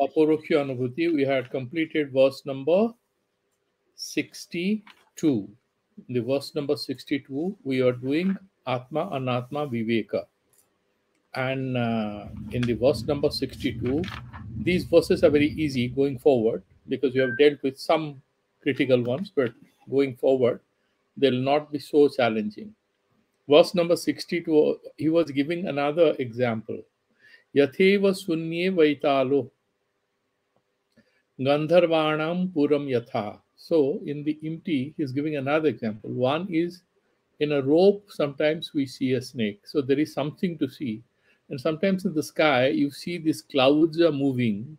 Aparokshaanubhuti, we had completed verse number 62. The verse number 62, we are doing Atma Anatma Viveka. And in the verse number 62, these verses are very easy going forward because you have dealt with some critical ones, but going forward, they'll not be so challenging. Verse number 62, he was giving another example. Yatheva sunye vaitalo Gandharvanam Puram Yatha. So, in the empty, he's giving another example. One is in a rope, sometimes we see a snake. So, there is something to see. And sometimes in the sky, you see these clouds are moving.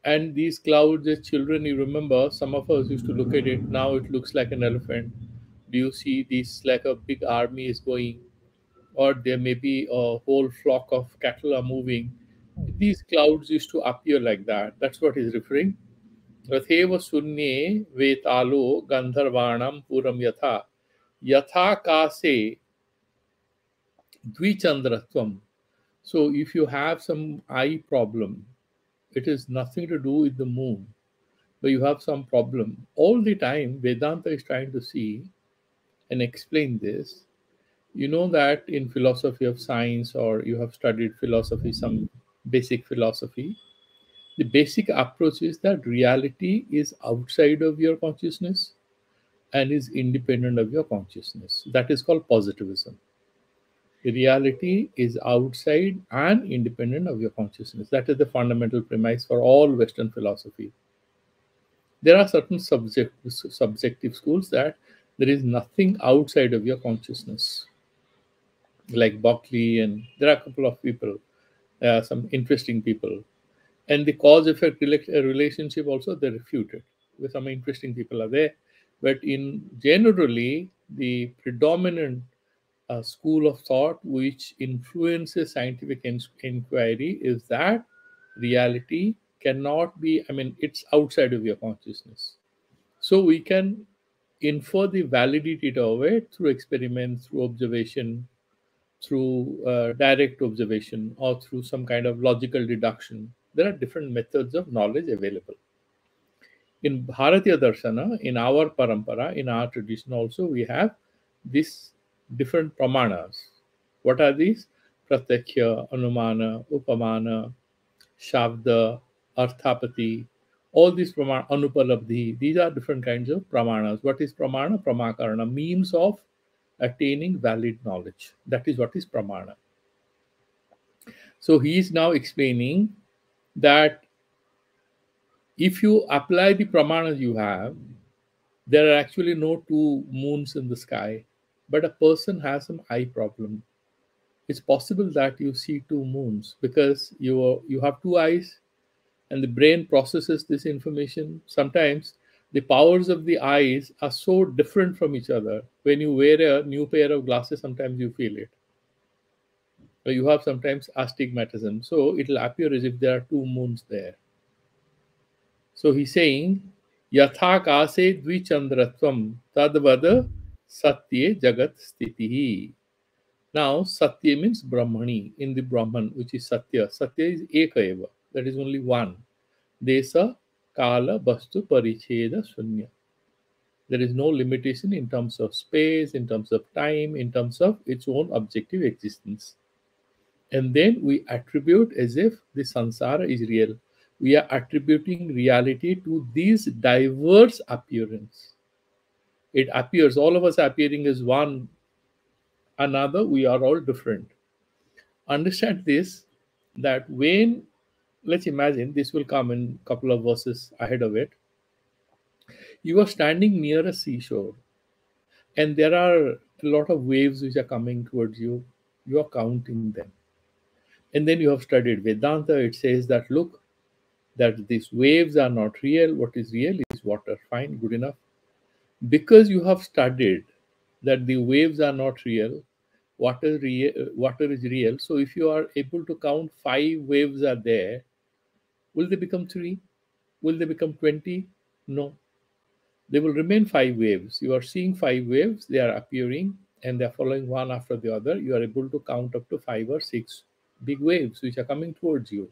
And these clouds, as children, you remember, some of us used to look at it. Now it looks like an elephant. Do you see this like a big army is going? Or there may be a whole flock of cattle are moving. These clouds used to appear like that. That's what he's referring. रथेव शून्ये वेतालो गंधर्वाणम पुरम यथा यथा कासे द्विचंद्रत्वम. So if you have some eye problem, it is nothing to do with the moon, but you have some problem. All the time, Vedanta is trying to see and explain this. You know that in philosophy of science, or you have studied philosophy, some basic philosophy, the basic approach is that reality is outside of your consciousness and is independent of your consciousness. That is called positivism. Reality is outside and independent of your consciousness. That is the fundamental premise for all Western philosophy. There are certain subjective schools that there is nothing outside of your consciousness, like Berkeley, and there are a couple of people, some interesting people. And the cause effect relationship also they refuted. With some interesting people are there, but in generally the predominant school of thought which influences scientific inquiry is that reality cannot be, I mean, it's outside of your consciousness. So we can infer the validity of it through experiment, through observation, through direct observation, or through some kind of logical deduction. There are different methods of knowledge available. In Bharatiya Darshana, in our parampara, in our tradition also, we have these different pramanas. What are these? Pratyakya, Anumana, Upamana, Shabda, Arthapati, all these pramana, Anupalabdhi, these are different kinds of pramanas. What is pramana? Pramakarana, means of attaining valid knowledge. That is what is pramana. So he is now explaining that if you apply the pramanas you have, there are actually no two moons in the sky, but a person has some eye problem. It's possible that you see two moons because you have two eyes and the brain processes this information. Sometimes the powers of the eyes are so different from each other. When you wear a new pair of glasses, sometimes you feel it. Or you have sometimes astigmatism. So it will appear as if there are two moons there. So he's saying, Yatha kase dvichandratvam tadvada satye jagat stitihi. Now, satya means brahmani, in the Brahman, which is satya. Satya is eka eva, that is only one. Desa kala vastu paricheda sunya. There is no limitation in terms of space, in terms of time, in terms of its own objective existence. And then we attribute as if the sansara is real. We are attributing reality to these diverse appearance. It appears, all of us appearing as one another, we are all different. Understand this, that when, let's imagine, this will come in a couple of verses ahead of it. You are standing near a seashore, and there are a lot of waves which are coming towards you. You are counting them. And then you have studied Vedanta. It says that, look, that these waves are not real. What is real is water. Fine, good enough. Because you have studied that the waves are not real, water is real. So if you are able to count 5 waves are there, will they become 3? Will they become 20? No. They will remain 5 waves. You are seeing 5 waves, they are appearing and they are following one after the other. You are able to count up to 5 or 6 big waves which are coming towards you.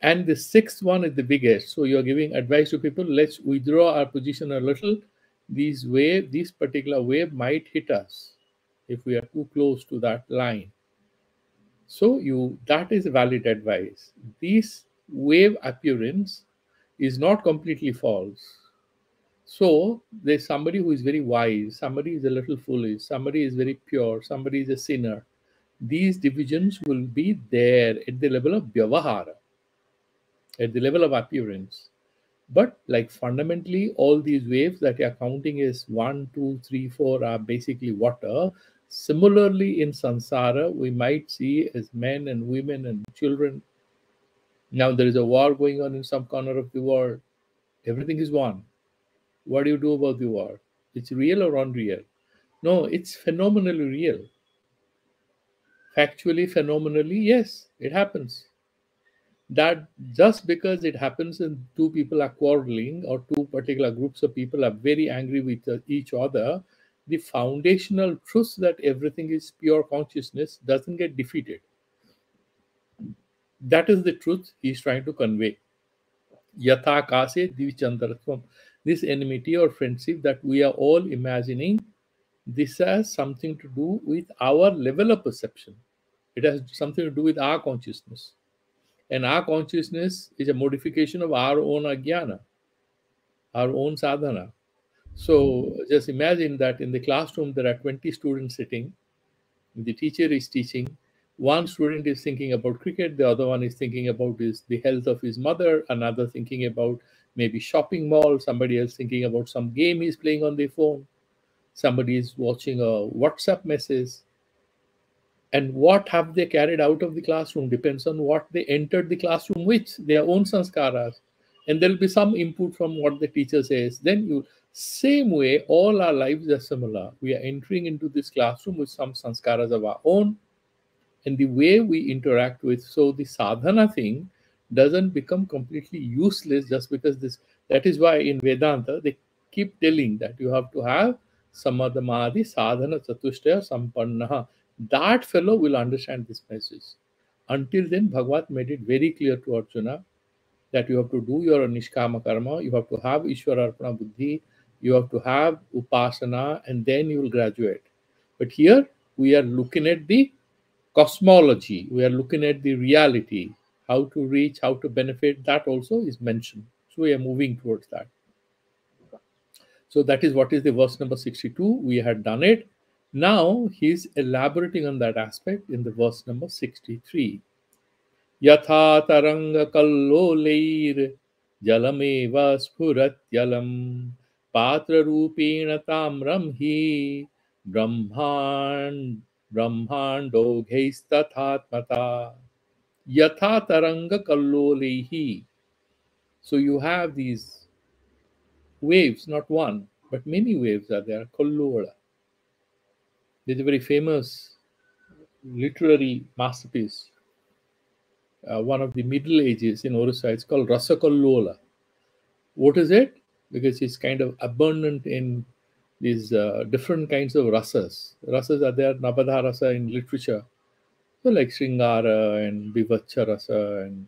And the sixth one is the biggest. So you're giving advice to people, let's withdraw our position a little. This particular wave might hit us if we are too close to that line. So that is valid advice. This wave appearance is not completely false. So there's somebody who is very wise, somebody is a little foolish, somebody is very pure, somebody is a sinner. These divisions will be there at the level of vyavahara, at the level of appearance. But like fundamentally, all these waves that you are counting as 1, 2, 3, 4 are basically water. Similarly, in samsara, we might see as men and women and children. Now there is a war going on in some corner of the world. Everything is one. What do you do about the war? It's real or unreal? No, it's phenomenally real. Factually, phenomenally, yes, it happens. That just because it happens and two people are quarreling or two particular groups of people are very angry with each other, the foundational truth that everything is pure consciousness doesn't get defeated. That is the truth he's trying to convey. Yatha kase divichandaratvam. This enmity or friendship that we are all imagining, this has something to do with our level of perception. It has something to do with our consciousness. And our consciousness is a modification of our own ajnana, our own sadhana. So just imagine that in the classroom there are 20 students sitting, the teacher is teaching. One student is thinking about cricket, the other one is thinking about the health of his mother, another thinking about maybe shopping mall, somebody else thinking about some game he's playing on their phone, somebody is watching a WhatsApp message. And what have they carried out of the classroom depends on what they entered the classroom with, their own sanskaras. And there'll be some input from what the teacher says. Then same way, all our lives are similar. We are entering into this classroom with some sanskaras of our own, and the way we interact with. So the sadhana thing doesn't become completely useless just because this. That is why in Vedanta they keep telling that you have to have samadhamadi sadhana chatushtaya sampanna. That fellow will understand this message. Until then, Bhagavad made it very clear to Arjuna that you have to do your nishkama karma, you have to have Ishvara Arpana Buddhi, you have to have Upasana, and then you will graduate. But here we are looking at the cosmology, we are looking at the reality, how to reach, how to benefit, that also is mentioned. So we are moving towards that. So that is what is the verse number 62. We had done it. Now he's elaborating on that aspect in the verse number 63. Yatha taranga kalloleir jalameva sphuratyalam patra rupena tamram hi brahmando ghestathatmata yatha taranga kallolehi. So you have these waves, not one, but many waves are there. Kallola. There's a very famous literary masterpiece, one of the Middle Ages in Orissa. It's called Rasakallola. What is it? Because it's kind of abundant in these different kinds of rasas. Rasas are there, Nabadha rasa in literature. So like Sringara and Bivaccha rasa, and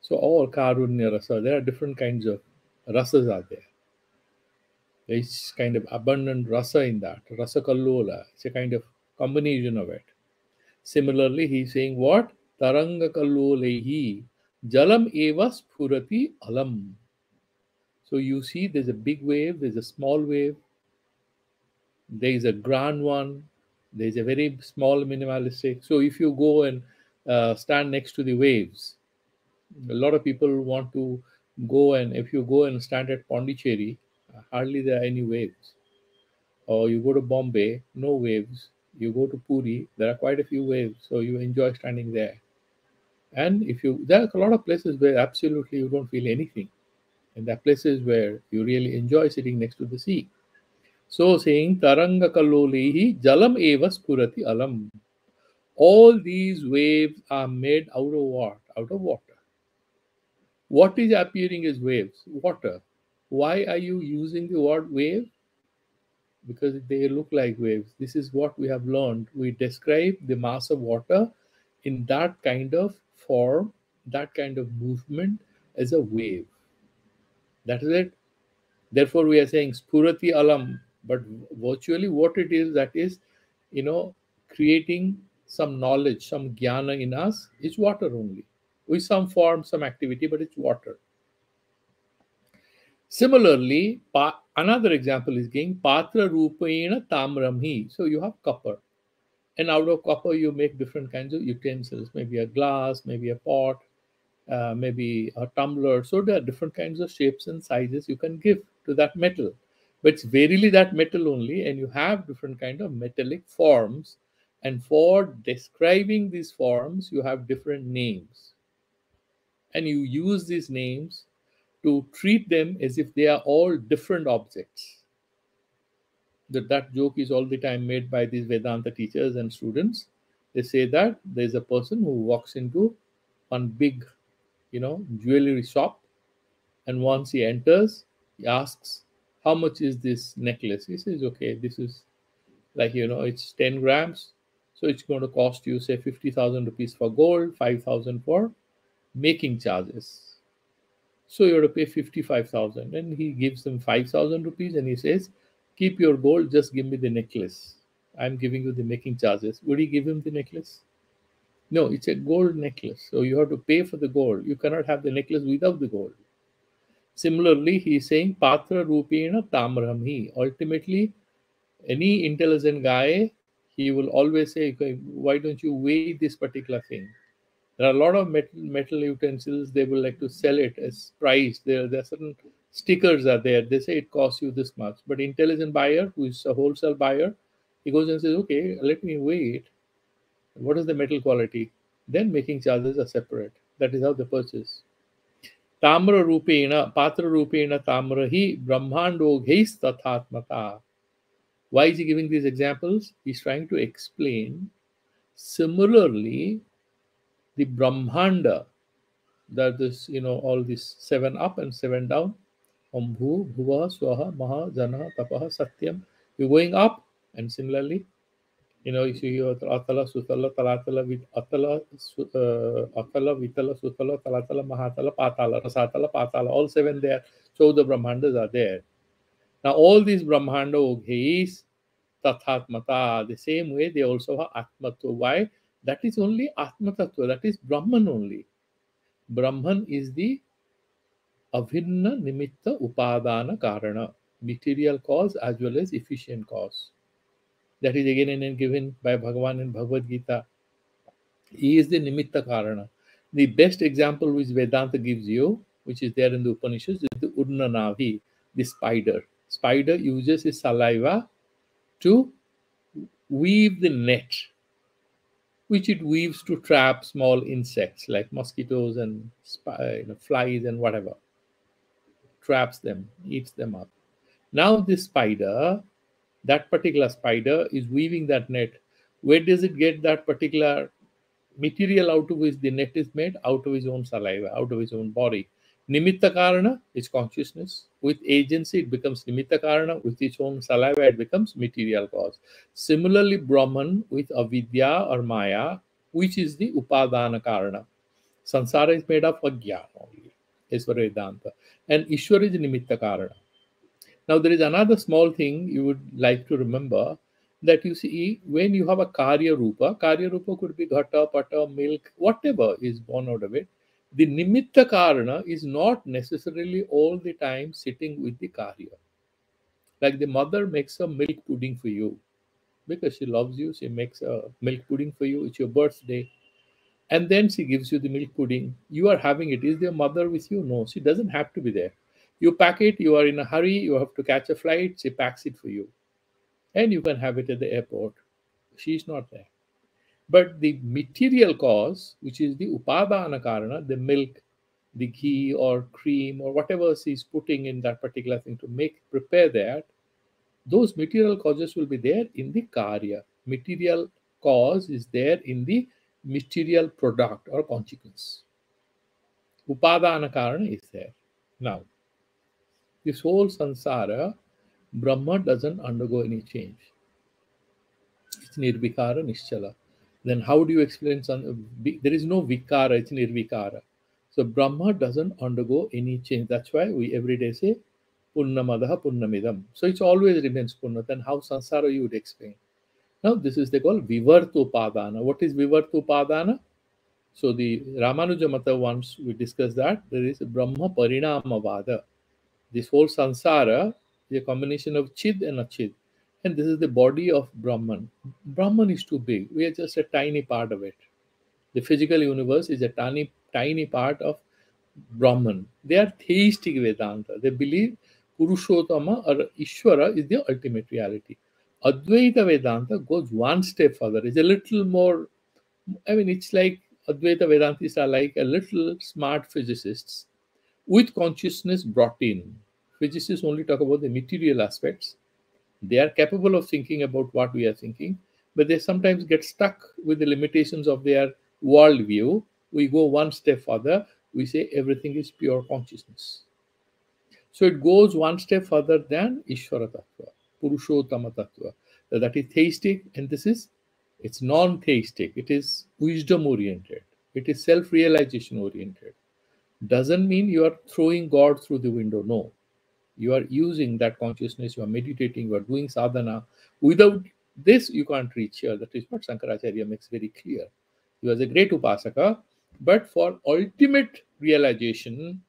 so all Karunya rasa. There are different kinds of rasas are there. There's kind of abundant rasa in that. Rasakallola. It's a kind of combination of it. Similarly, he's saying what? Taranga kallolehi jalam eva spurati alam. So you see there's a big wave, there's a small wave, there is a grand one, there's a very small minimalistic. So if you go and stand next to the waves, a lot of people want to go, and if you go and stand at Pondicherry, hardly there are any waves. Or you go to Bombay, no waves. You go to Puri, there are quite a few waves, so you enjoy standing there. And there are a lot of places where absolutely you don't feel anything, and there are places where you really enjoy sitting next to the sea. So saying Taranga Kalolehi Jalam Eva Spurati Alam. All these waves are made out of what? Out of water. What is appearing as waves? Water. Why are you using the word wave? Because they look like waves. This is what we have learned. We describe the mass of water in that kind of form, that kind of movement as a wave. That is it. Therefore, we are saying spurati alam, but virtually what it is, that is, you know, creating some knowledge, some jnana in us is water only, with some form, some activity, but it's water. Similarly, another example is giving patra rupena tamramhi. So you have copper, and out of copper you make different kinds of utensils, maybe a glass, maybe a pot, maybe a tumbler. So there are different kinds of shapes and sizes you can give to that metal. But it's verily that metal only, and you have different kind of metallic forms. And for describing these forms, you have different names. And you use these names to treat them as if they are all different objects. That joke is all the time made by these Vedanta teachers and students. They say that there's a person who walks into one big, jewelry shop, and once he enters, he asks, "How much is this necklace?" He says, "Okay, this is like it's 10 grams, so it's going to cost you say 50,000 rupees for gold, 5,000 for making charges. So you have to pay 55,000." And he gives them 5,000 rupees and he says, "Keep your gold, just give me the necklace. I'm giving you the making charges." Would he give him the necklace? No, it's a gold necklace. So you have to pay for the gold. You cannot have the necklace without the gold. Similarly, he is saying Patra Rupena Tamramhi. Ultimately, any intelligent guy, he will always say, "Okay, why don't you weigh this particular thing?" There are a lot of metal utensils, they will like to sell it as price. There are certain stickers are there. They say it costs you this much. But intelligent buyer, who is a wholesale buyer, he goes and says, "Okay, let me weigh it. What is the metal quality?" Then making charges are separate. That is how they purchase. Tamra Rupena, Patra Rupena Tamrahi Brahmandogheis Tathatmata. Why is he giving these examples? He's trying to explain. Similarly, the Brahmanda, that is, all these seven up and seven down. Ambhu, Bhuva, Swaha, Maha, Jana, Tapaha, Satyam. You're going up, and similarly, you see your Atala, Sutala, Talatala, with Atala, Atala, Vitala, Sutala, Talatala, Mahatala, Patala, Rasatala, Patala, all seven there. So the Brahmandas are there. Now, all these Brahmanda Ogheis, Tathatmata, the same way they also have Atmatva. Why? That is only Atmatattva, that is Brahman only. Brahman is the Avinna Nimitta Upadana Karana, material cause as well as efficient cause. That is again and again given by Bhagavan in Bhagavad Gita. He is the Nimitta Karana. The best example which Vedanta gives you, which is there in the Upanishads, is the Urnanavi, the spider. Spider uses his saliva to weave the net, which it weaves to trap small insects like mosquitoes and flies and whatever. Traps them, eats them up. Now this spider, that particular spider is weaving that net. Where does it get that particular material out of which the net is made? Out of his own saliva, out of his own body. Nimitta Karana is consciousness. With agency, it becomes Nimitta Karana. With its own saliva, it becomes material cause. Similarly, Brahman with avidya or Maya, which is the Upadana Karana. Sansara is made up of Jnana only, is for Vedanta. And Ishwar is Nimitta Karana. Now, there is another small thing you would like to remember, that you see when you have a Karya Rupa could be Ghata, Pata, milk, whatever is born out of it. The Nimitta Karana is not necessarily all the time sitting with the Karya. Like the mother makes a milk pudding for you because she loves you, she makes a milk pudding for you, it's your birthday, and then she gives you the milk pudding. You are having it. Is your mother with you? No, she doesn't have to be there. You pack it, you are in a hurry, you have to catch a flight, she packs it for you. And you can have it at the airport. She's not there. But the material cause, which is the upadana karana, the milk, the ghee or cream or whatever she's putting in that particular thing to prepare that, those material causes will be there in the karya. Material cause is there in the material product or consequence. Upadana karana is there. Now, this whole sansara, Brahma doesn't undergo any change. It's nirvikara nischala. Then how do you explain there is no vikara, it's nirvikara. So Brahma doesn't undergo any change. That's why we every day say Punnamadaha Punnamidam. So it always remains Punna. Then how Sansara you would explain? Now this is they call Vivartopadana. What is Vivartopadana? So the Ramanuja Mata, once we discussed that, there is Brahma Parinamavada. This whole Sansara is a combination of Chid and Achid. And this is the body of Brahman. Brahman is too big. We are just a tiny part of it. The physical universe is a tiny, tiny part of Brahman. They are theistic Vedanta. They believe Purushottama or Ishvara is the ultimate reality. Advaita Vedanta goes one step further. It's a little more, I mean, it's like Advaita Vedantists are like a little smart physicists with consciousness brought in. Physicists only talk about the material aspects. They are capable of thinking about what we are thinking, but they sometimes get stuck with the limitations of their worldview. We go one step further. We say everything is pure consciousness. So it goes one step further than Ishvara Tattva, Purushottama Tattva. That is theistic, and this is it's non-theistic. It is wisdom oriented. It is self-realization oriented. Doesn't mean you are throwing God through the window. No, you are using that consciousness. You are meditating. You are doing sadhana. Without this, you can't reach here. That is what Shankaracharya makes very clear. He was a great upasaka, but for ultimate realization,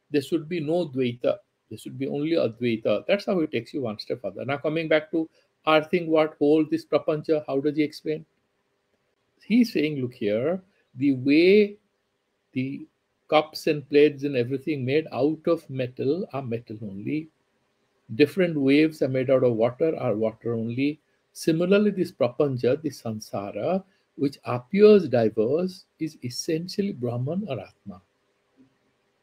there should be no dvaita. There should be only advaita. That's how it takes you one step further. Now, coming back to our thing, what holds this prapancha? How does he explain? He's saying, look here, the way the cups and plates and everything made out of metal are metal only. Different waves are made out of water are water only. Similarly, this prapancha, this sansara, which appears diverse, is essentially Brahman or Atma.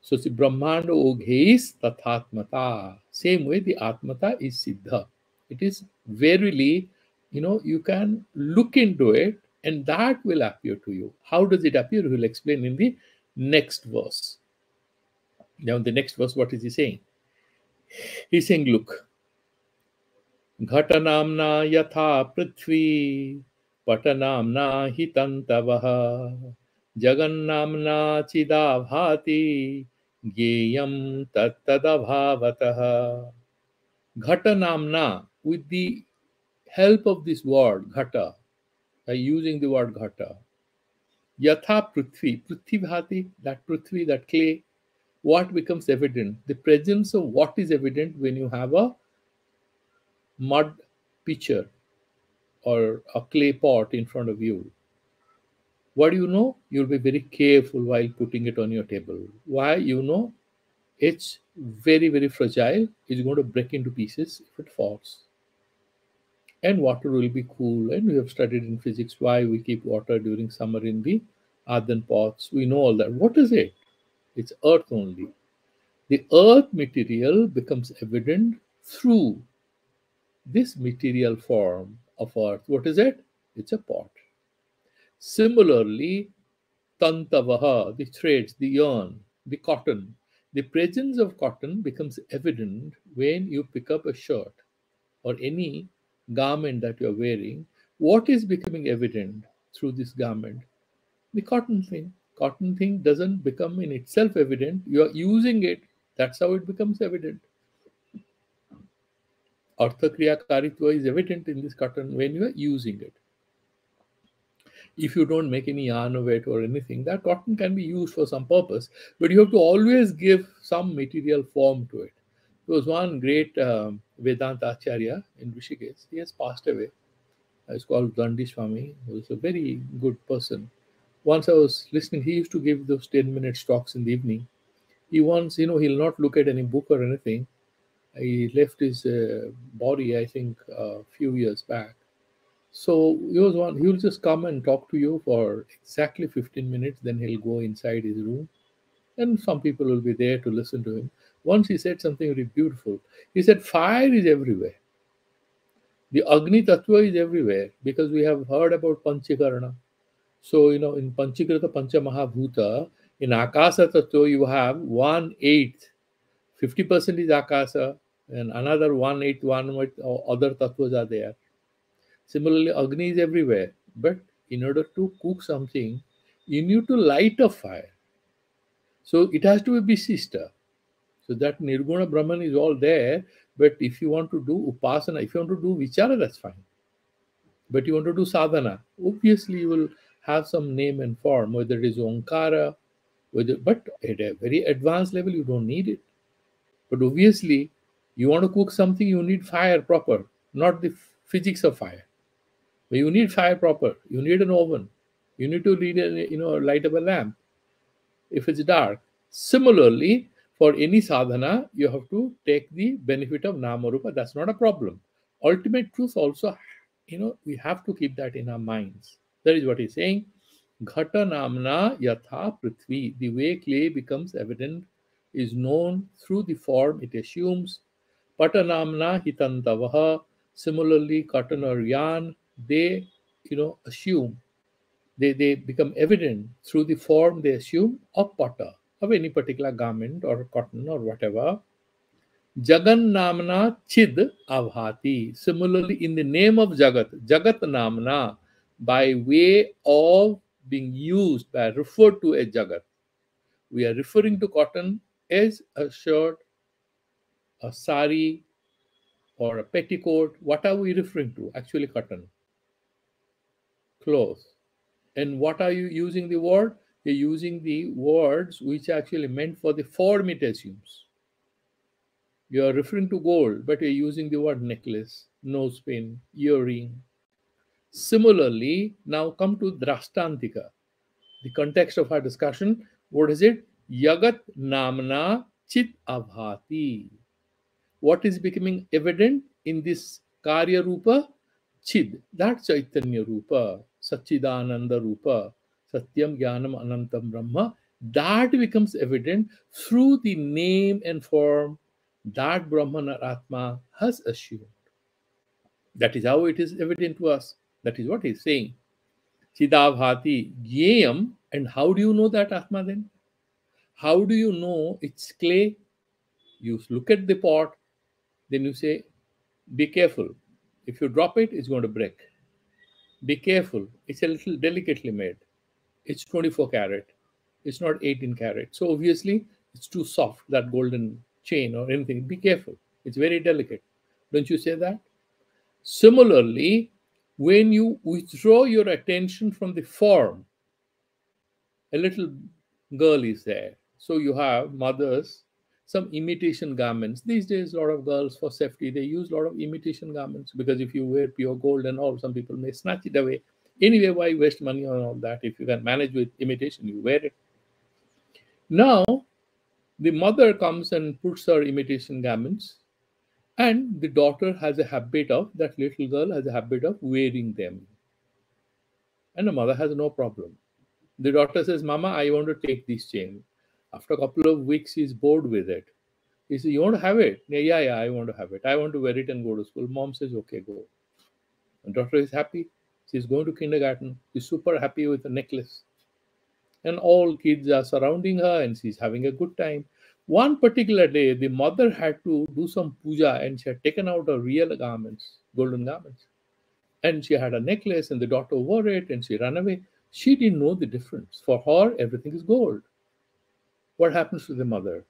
So the Brahmanda Oghe is Tathatmata. Same way the Atmata is Siddha. It is verily, you can look into it and that will appear to you. How does it appear? He will explain in the next verse. Now, the next verse, what is he saying? He's saying, look, Ghatanamna yatha prithvi, Patanamna hitantavaha, Jagannamna chidabhati, Geyam tattadabhavataha. Ghatanamna, with the help of this word, Ghata, by using the word Ghata, Yatha Prithvi, Prithvi Bhati, that Prithvi, that clay, what becomes evident? The presence of what is evident when you have a mud pitcher or a clay pot in front of you. What do you know? You'll be very careful while putting it on your table. Why? You know it's very, very fragile. It's going to break into pieces if it falls. And water will be cool. And we have studied in physics why we keep water during summer in the earthen pots. We know all that. What is it? It's earth only. The earth material becomes evident through this material form of earth. What is it? It's a pot. Similarly, tantavaha, the threads, the yarn, the cotton. The presence of cotton becomes evident when you pick up a shirt or any garment that you're wearing. What is becoming evident through this garment? The cotton thing. Cotton thing doesn't become in itself evident. You are using it. That's how it becomes evident. Arthakriya karitva is evident in this cotton when you are using it. If you don't make any yarn of it or anything, that cotton can be used for some purpose, but you have to always give some material form to it. There was one great Vedanta Acharya in Rishikesh. He has passed away. It's called Dandi Swami. He was a very good person. Once I was listening, he used to give those 10-minute talks in the evening. He once, he'll not look at any book or anything. He left his body, I think, a few years back. So he will just come and talk to you for exactly 15 minutes, then he'll go inside his room, and some people will be there to listen to him. Once he said something very beautiful. He said, fire is everywhere. The Agni Tattva is everywhere because we have heard about Panchakarana. So, in Panchakrita Pancha Mahabhuta, in Akasa Tattva, you have 1/8, 50% is Akasa, and another 1/8, 1 with other Tattvas are there. Similarly, Agni is everywhere, but in order to cook something, you need to light a fire. So it has to be Visishta. So that Nirguna Brahman is all there. But if you want to do Upasana, if you want to do Vichara, that's fine. But you want to do sadhana, obviously you will have some name and form, whether it is Omkara, but at a very advanced level, you don't need it. But obviously, you want to cook something, you need fire proper, not the physics of fire. But you need fire proper. You need an oven. You need to light up a lamp if it's dark. Similarly, for any sadhana, you have to take the benefit of Nama Rupa. That's not a problem. Ultimate truth also, we have to keep that in our minds. That is what he's saying. Ghata namna yatha prithvi. The way clay becomes evident is known through the form it assumes. Pata namna hitantavaha. Similarly, cotton or yarn, they, assume. They become evident through the form they assume of potter, of any particular garment or cotton or whatever. Jagan namna chid avhati. Similarly, in the name of Jagat namna, by way of being used, by referred to as Jagat, we are referring to cotton as a shirt, a sari, or a petticoat. What are we referring to? Actually, cotton, cloth. And what are you using the word? You're using the words which are actually meant for the form it assumes. You are referring to gold, but you're using the word necklace, nose pin, earring. Similarly, now come to Drashtantika, the context of our discussion. What is it? Yagat namna chit abhati. What is becoming evident in this Karya Rupa? Chid, that Chaitanya Rupa, Sachidananda Rupa, Satyam Jnanam Anantam Brahma, that becomes evident through the name and form that Brahman or Atma has assumed. That is how it is evident to us. That is what he is saying. Chidabhati Gyeyam, and how do you know that Atma then? How do you know it's clay? You look at the pot, then you say, be careful. If you drop it, it's going to break. Be careful. It's a little delicately made. It's 24 carat. It's not 18 carat. So obviously, it's too soft, that golden chain or anything. Be careful. It's very delicate. Don't you say that? Similarly, when you withdraw your attention from the form, a little girl is there. So you have mothers, some imitation garments. These days, a lot of girls, for safety, they use a lot of imitation garments, because if you wear pure gold and all, some people may snatch it away. Anyway, why waste money on all that? If you can manage with imitation, you wear it. Now, the mother comes and puts her imitation garments, and the daughter has a habit of, that little girl has a habit of wearing them. And the mother has no problem. The daughter says, Mama, I want to take this chain. After a couple of weeks, he's bored with it. He says, you want to have it? Yeah, I want to have it. I want to wear it and go to school. Mom says, okay, go. The daughter is happy. She's going to kindergarten. She's super happy with the necklace. And all kids are surrounding her and she's having a good time. One particular day, the mother had to do some puja and she had taken out her real garments, golden garments. And she had a necklace and the daughter wore it and she ran away. She didn't know the difference. For her, everything is gold. What happens to the mother?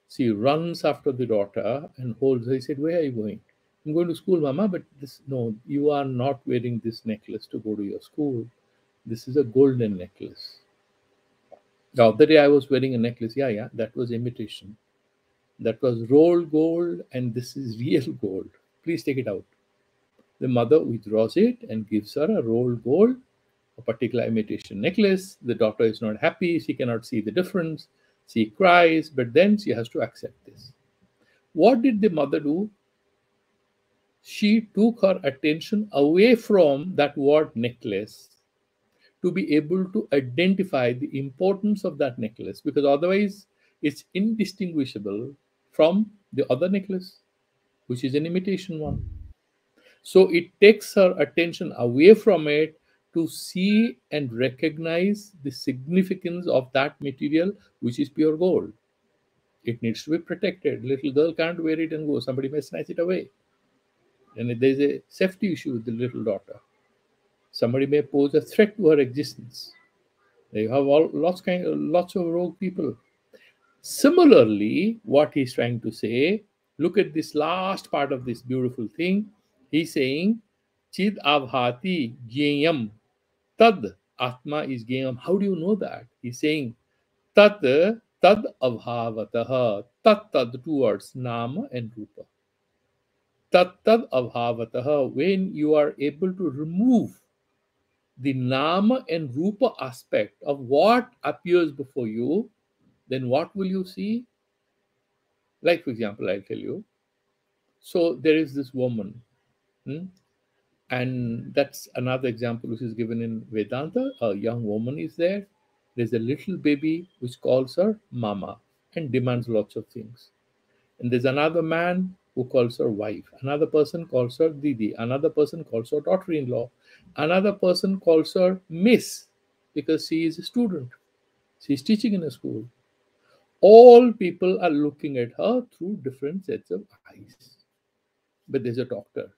She runs after the daughter and holds her. He said, where are you going? I'm going to school, Mama, but no, you are not wearing this necklace to go to your school. This is a golden necklace. The other day I was wearing a necklace. Yeah, that was imitation. That was rolled gold and this is real gold. Please take it out. The mother withdraws it and gives her a rolled gold, a particular imitation necklace. The daughter is not happy. She cannot see the difference. She cries, but then she has to accept this. What did the mother do? She took her attention away from that word necklace to be able to identify the importance of that necklace, because otherwise it's indistinguishable from the other necklace, which is an imitation one. So it takes her attention away from it to see and recognize the significance of that material, which is pure gold. It needs to be protected. Little girl can't wear it and go. Somebody may snatch it away. And there's a safety issue with the little daughter. Somebody may pose a threat to her existence. You have lots of rogue people. Similarly, what he's trying to say, look at this last part of this beautiful thing. He's saying, Chid avhati gyeyam tad atma is gyeyam. How do you know that? He's saying, Tat tad abhavataha. Tat, two words, nama and rupa. Tat abhavataha. When you are able to remove the nama and rupa aspect of what appears before you, then what will you see? Like, for example, I'll tell you. So there is this woman, hmm, and that's another example which is given in Vedanta. A young woman is there. There's a little baby which calls her mama and demands lots of things. And there's another man who calls her wife. Another person calls her Didi. Another person calls her daughter in law. Another person calls her Miss because she is a student. She's teaching in a school. All people are looking at her through different sets of eyes. But there's a doctor.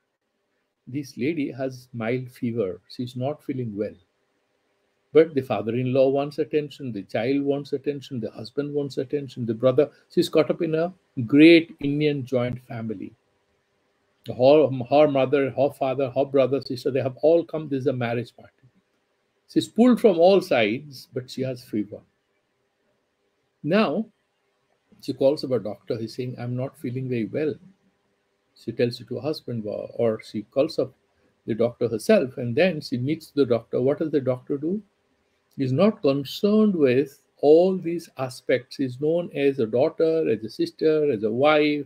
This lady has mild fever. She's not feeling well. But the father in law wants attention, the child wants attention, the husband wants attention, the brother. She's caught up in a great Indian joint family. Her mother, her father, her brother, sister, they have all come. This is a marriage party. She's pulled from all sides, but she has fever. Now, she calls up a doctor. He's saying, I'm not feeling very well. She tells it to her husband, or she calls up the doctor herself, and then she meets the doctor. What does the doctor do? He's not concerned with all these aspects. He's known as a daughter, as a sister, as a wife,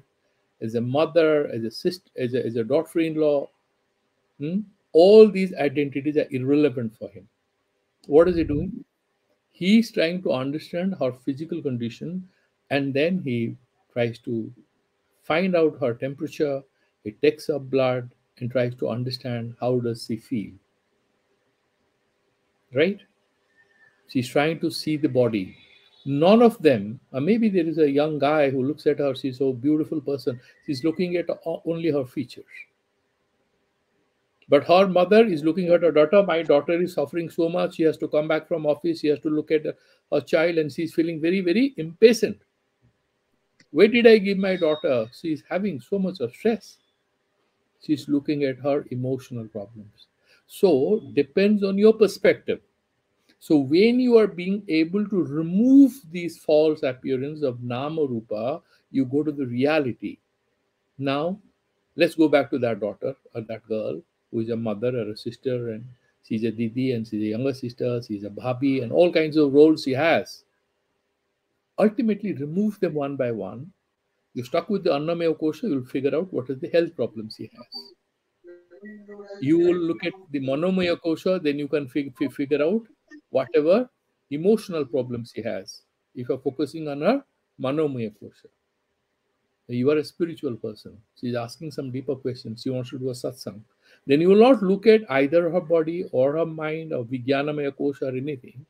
as a mother, as a sister, as a daughter-in-law. Hmm? All these identities are irrelevant for him. What is he doing? He's trying to understand her physical condition, and then he tries to find out her temperature. He takes her blood and tries to understand how does she feel. Right? She's trying to see the body. None of them, maybe there is a young guy who looks at her, she's a beautiful person. She's looking at only her features. But her mother is looking at her daughter. My daughter is suffering so much. She has to come back from office. She has to look at her child, and she's feeling very, very impatient. Where did I give my daughter? She's having so much of stress. She's looking at her emotional problems. So, depends on your perspective. So when you are being able to remove these false appearance of nama rupa, you go to the reality. Now, let's go back to that daughter or that girl who is a mother or a sister, and she's a didi and she's a younger sister, she's a bhabi, and all kinds of roles she has. Ultimately, remove them one by one. You're stuck with the annamaya kosha, you'll figure out what is the health problems she has. You will look at the manomaya kosha, then you can figure out whatever emotional problems he has. If you're focusing on her manomaya kosha, you are a spiritual person. She's asking some deeper questions. She wants to do a satsang. Then you will not look at either her body or her mind or vijnanamaya kosha or anything.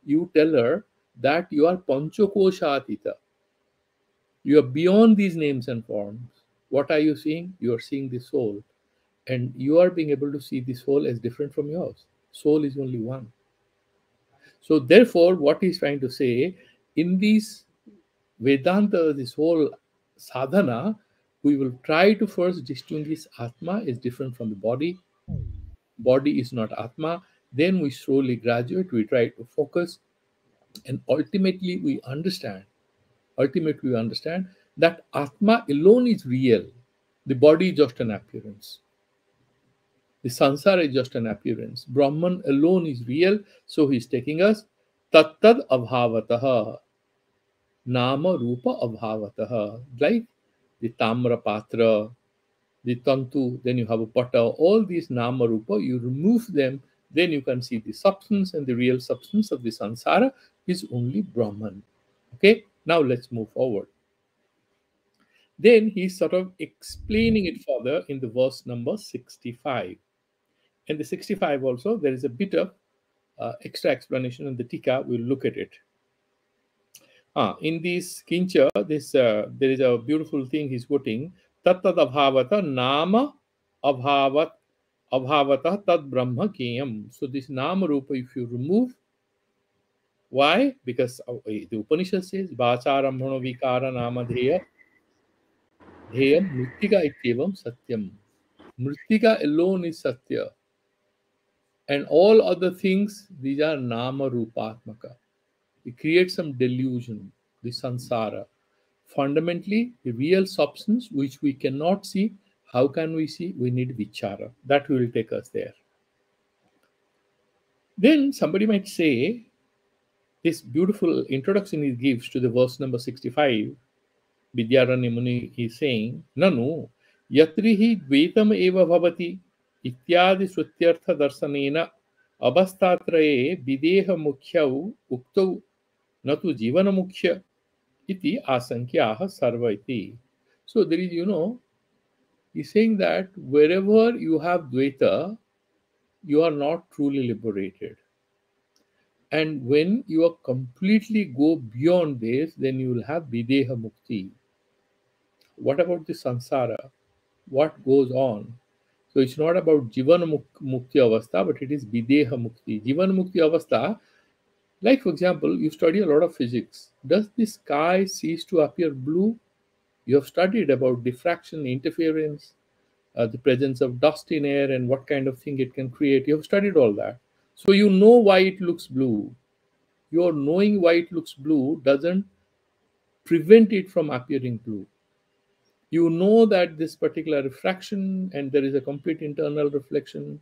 You tell her that you are panchakosha atita. You are beyond these names and forms. What are you seeing? You are seeing the soul. And you are being able to see the soul as different from yours. Soul is only one. So therefore, what he's trying to say, in these Vedanta, this whole sadhana, we will try to first distinguish Atma is different from the body. Body is not Atma. Then we slowly graduate, we try to focus, and ultimately we understand. Ultimately, we understand that Atma alone is real. The body is just an appearance. The sansara is just an appearance. Brahman alone is real. So he's taking us tattad abhavataha, nama rupa abhavataha. Like the tamra patra, the tantu, then you have a pata, all these nama rupa, you remove them, then you can see the substance, and the real substance of the sansara is only Brahman. Okay, now let's move forward. Then he's sort of explaining it further in the verse number 65. In the 65 also, there is a bit of extra explanation in the Tika. We'll look at it. In this Kincha, there is a beautiful thing he's putting. Tattad abhavata nama abhavat abhavatah tad brahma keyam. So this nama rupa, if you remove, why? Because the Upanishad says, Vacharambhano vikara namadheya dheyam mrittika ityevam satyam. Mrittika alone is satya. And all other things, these are nama rupatmaka. It creates some delusion, the sansara. Fundamentally, the real substance which we cannot see, how can we see? We need vichara. That will take us there. Then somebody might say, this beautiful introduction he gives to the verse number 65, Vidyaranya Muni is saying, Nanu, yatrihi dvaitam eva bhavati, ityadi srutyartha darsanena, abhastatraye videha mukhyau uktau natu jivana mukhya iti asankyaha sarva iti. So there is, he's saying that wherever you have dvaita, you are not truly liberated. And when you are completely go beyond this, then you will have videha mukti. What about the sansara? What goes on? So it's not about Jivana Mukti Avastha, but it is Videha Mukti. Jivana Mukti Avastha, like for example, you study a lot of physics. Does the sky cease to appear blue? You have studied about diffraction, interference, the presence of dust in air, and what kind of thing it can create. You have studied all that. So you know why it looks blue. Your knowing why it looks blue doesn't prevent it from appearing blue. You know that this particular refraction and there is a complete internal reflection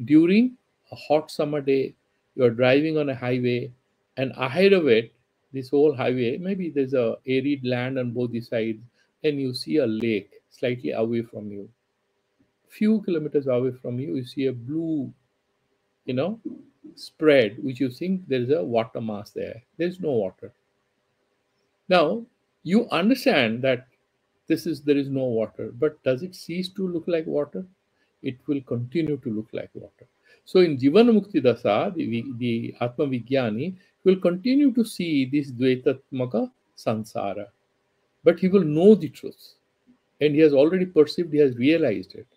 during a hot summer day. You are driving on a highway, and ahead of it, this whole highway, maybe there's a arid land on both the sides, and you see a lake slightly away from you. Few kilometers away from you, you see a blue, you know, spread, which you think there is a water mass there. There's no water. Now, you understand that there is no water, but does it cease to look like water? It will continue to look like water. So in Jivana Mukti Dasa, the Atma Vijnani will continue to see this Dvaitatmaka Sansara, but he will know the truth, and he has already perceived, he has realized it.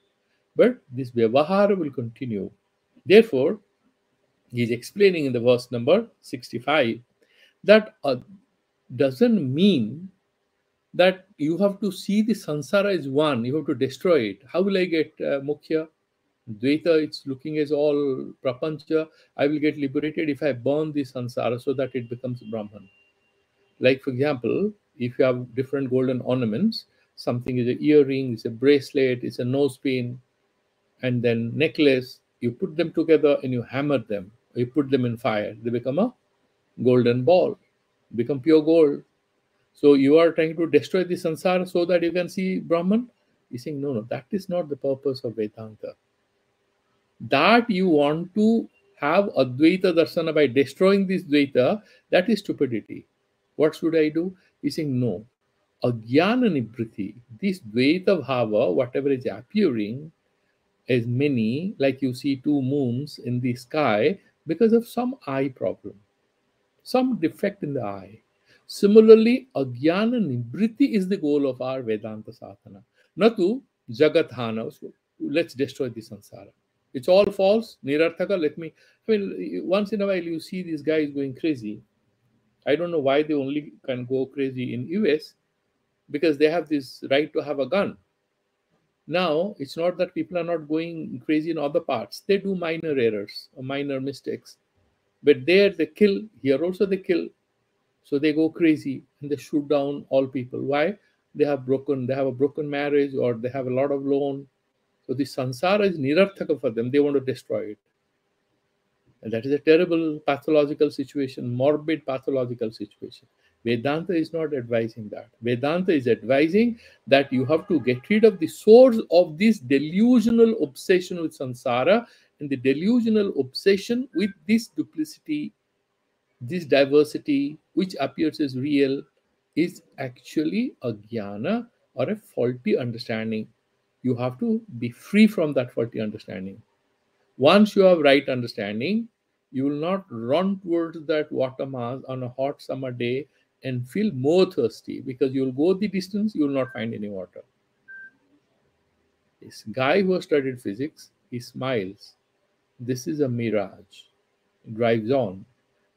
But this Vyavahara will continue. Therefore, he is explaining in the verse number 65 that doesn't mean that you have to see the sansara as one, you have to destroy it. How will I get mukhya? Dvaita, it's looking as all prapancha. I will get liberated if I burn the sansara so that it becomes Brahman. Like, for example, if you have different golden ornaments, something is an earring, it's a bracelet, it's a nose pin, and then necklace, you put them together and you hammer them, or you put them in fire, they become a golden ball, become pure gold. So you are trying to destroy the sansara so that you can see Brahman. He's saying, no, that is not the purpose of Vedanta. That you want to have Advaita Darsana by destroying this Dvaita, that is stupidity. What should I do? He's saying, no. Ajnana Nibriti, this Dvaita Bhava, whatever is appearing as many, like you see two moons in the sky, because of some eye problem, some defect in the eye. Similarly, Ajnana Nibriti is the goal of our Vedanta sadhana. Natu Jagathana. So let's destroy the samsara. It's all false, Nirarthaka. Once in a while you see these guys going crazy. I don't know why they only can go crazy in US, because they have this right to have a gun. Now, it's not that people are not going crazy in other parts. They do minor errors or minor mistakes. But there they kill, here also they kill. So they go crazy and they shoot down all people. Why? They have a broken marriage, or they have a lot of loan. So the sansara is nirarthaka for them. They want to destroy it. And that is a terrible pathological situation, morbid pathological situation. Vedanta is not advising that. Vedanta is advising that you have to get rid of the source of this delusional obsession with samsara, and the delusional obsession with this duplicity, this diversity, which appears as real, is actually a jnana or a faulty understanding. You have to be free from that faulty understanding. Once you have right understanding, you will not run towards that water mass on a hot summer day and feel more thirsty, because you will go the distance, you will not find any water. This guy who has studied physics, He smiles. This is a mirage. Drives on.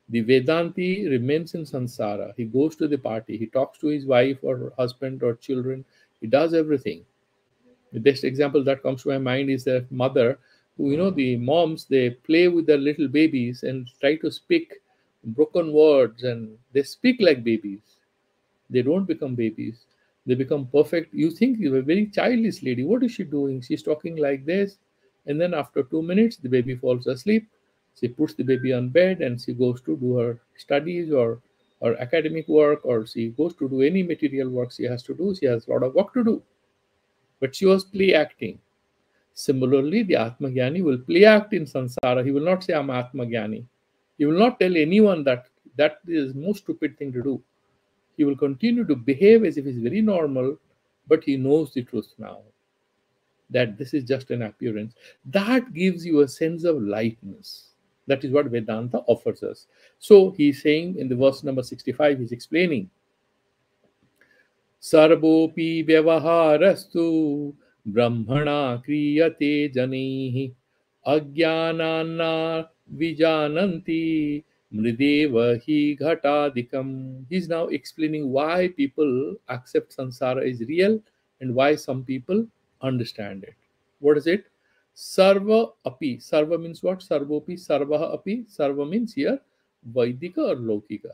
The Vedanti remains in samsara. He goes to the party. He talks to his wife or husband or children. He does everything. The best example that comes to my mind is that mother, who, the moms, they play with their little babies and try to speak broken words, and they speak like babies. They don't become babies. They become perfect. You think you're a very childish lady. What is she doing? She's talking like this. And then after 2 minutes, the baby falls asleep. She puts the baby on bed and she goes to do her studies or academic work, or she goes to do any material work she has to do. She has a lot of work to do. But she was play acting. Similarly, the Atmagyani will play act in samsara. He will not say, I'm Atmagyani. He will not tell anyone that that is the most stupid thing to do. He will continue to behave as if he's very normal, but he knows the truth now, that this is just an appearance. That gives you a sense of lightness. That is what Vedanta offers us. So he's saying in the verse number 65, he's explaining, सर्वोऽपि व्यवहारस्तु ब्रह्मणा क्रियते जनैः अज्ञानान्ना विजानन्ति मृदेव हि घटादिकम्. He's now explaining why people accept samsara is real and why some people understand it. What is it? Sarva api. Sarva means what? Sarvopi, sarvaha api. Sarva means here Vaidika or Lokika.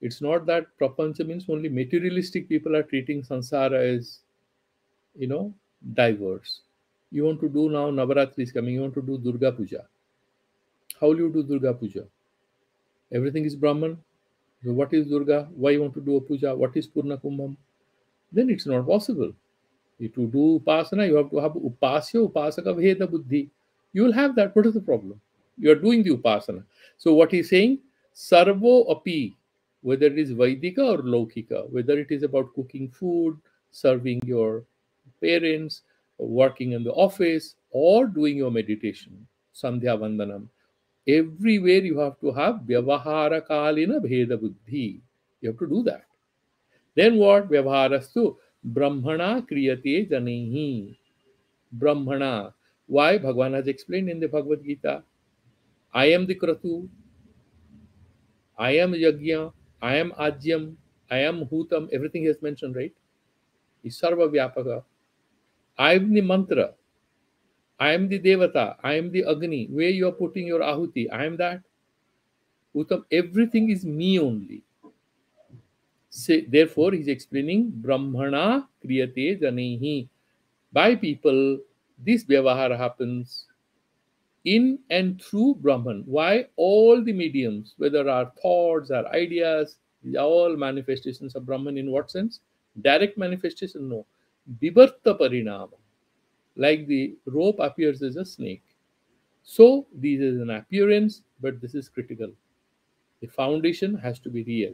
It's not that prapancha means only materialistic people are treating samsara as, diverse. You want to do now, Navaratri is coming, you want to do Durga Puja. How will you do Durga Puja? Everything is Brahman. So what is Durga? Why you want to do a puja? What is Purna Kumbham? Then it's not possible. To do upasana, you have to have upasya, upasaka, veda buddhi. You will have that. What is the problem? You are doing the upasana. So what he's saying, sarvo api, whether it is Vaidika or Laukika, whether it is about cooking food, serving your parents, working in the office, or doing your meditation, Sandhya Vandanam, everywhere you have to have Vyavahara Kalina Bheda Buddhi. You have to do that. Then what? Vyavaharastu Brahmana Kriyate Janehi. Brahmana. Why? Bhagavan has explained in the Bhagavad Gita. I am the Kratu, I am Yajna, I am Ajyam, I am Hutam. Everything he has mentioned, right? Is Sarva Vyapaka. I am the mantra. I am the Devata. I am the Agni. Where you are putting your Ahuti, I am that. Hutam. Everything is me only. Therefore, he's explaining Brahmana Kriyate Janehi. By people, this Vyavahara happens in and through Brahman. Why? All the mediums, whether our thoughts, our ideas, these are all manifestations of Brahman. In what sense? Direct manifestation? No. Vivarta Parinama. Like the rope appears as a snake. So, this is an appearance, but this is critical. The foundation has to be real.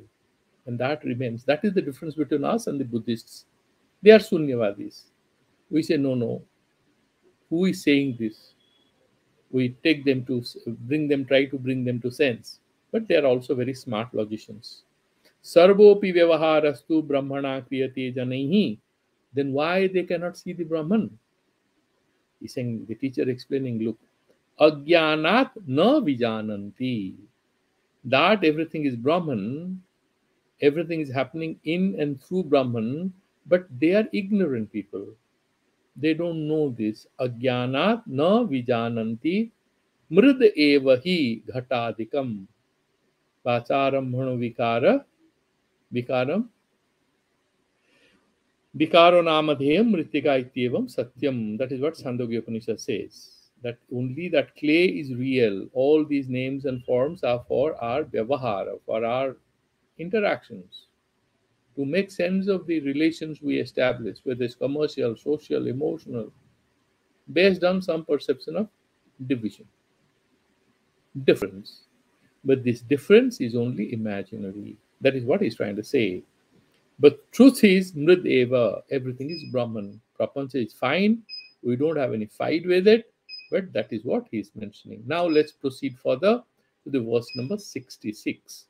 And that remains. That is the difference between us and the Buddhists. They are Sunyavadis. We say, no, no. Who is saying this? We take them to try to bring them to sense. But they are also very smart logicians. Sarvopi vyavaharastu brahmana kriyate janaihi. Then why they cannot see the Brahman? He's saying, the teacher explaining, look, ajnanat na vijananti. That everything is Brahman, everything is happening in and through Brahman, but they are ignorant people. They don't know this. Ajnanat na vijananti mrid eva hi ghatadikam vacharambhano vikaram vikaro namadheyam mritika ityevam satyam. That is what Sandogya Upanishad says. That only that clay is real. All these names and forms are for our vyavahara, for our interactions, to make sense of the relations we establish, whether it's commercial, social, emotional, based on some perception of division, difference. But this difference is only imaginary. That is what he's trying to say. But truth is, Mrid Eva, everything is Brahman. Prapancha is fine. We don't have any fight with it. But that is what he's mentioning. Now let's proceed further to the verse number 66.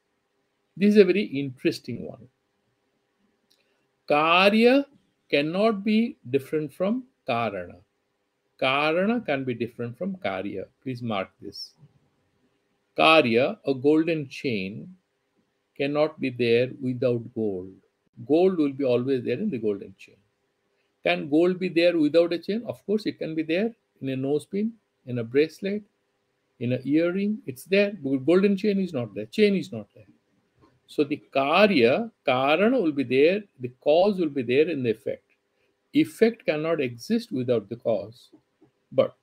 This is a very interesting one. Karya cannot be different from Karana. Karana can be different from Karya. Please mark this. Karya, a golden chain, cannot be there without gold. Gold will be always there in the golden chain. Can gold be there without a chain? Of course, it can be there in a nose pin, in a bracelet, in an earring. It's there. Golden chain is not there. Chain is not there. So the karya, karana will be there. The cause will be there in the effect. Effect cannot exist without the cause. But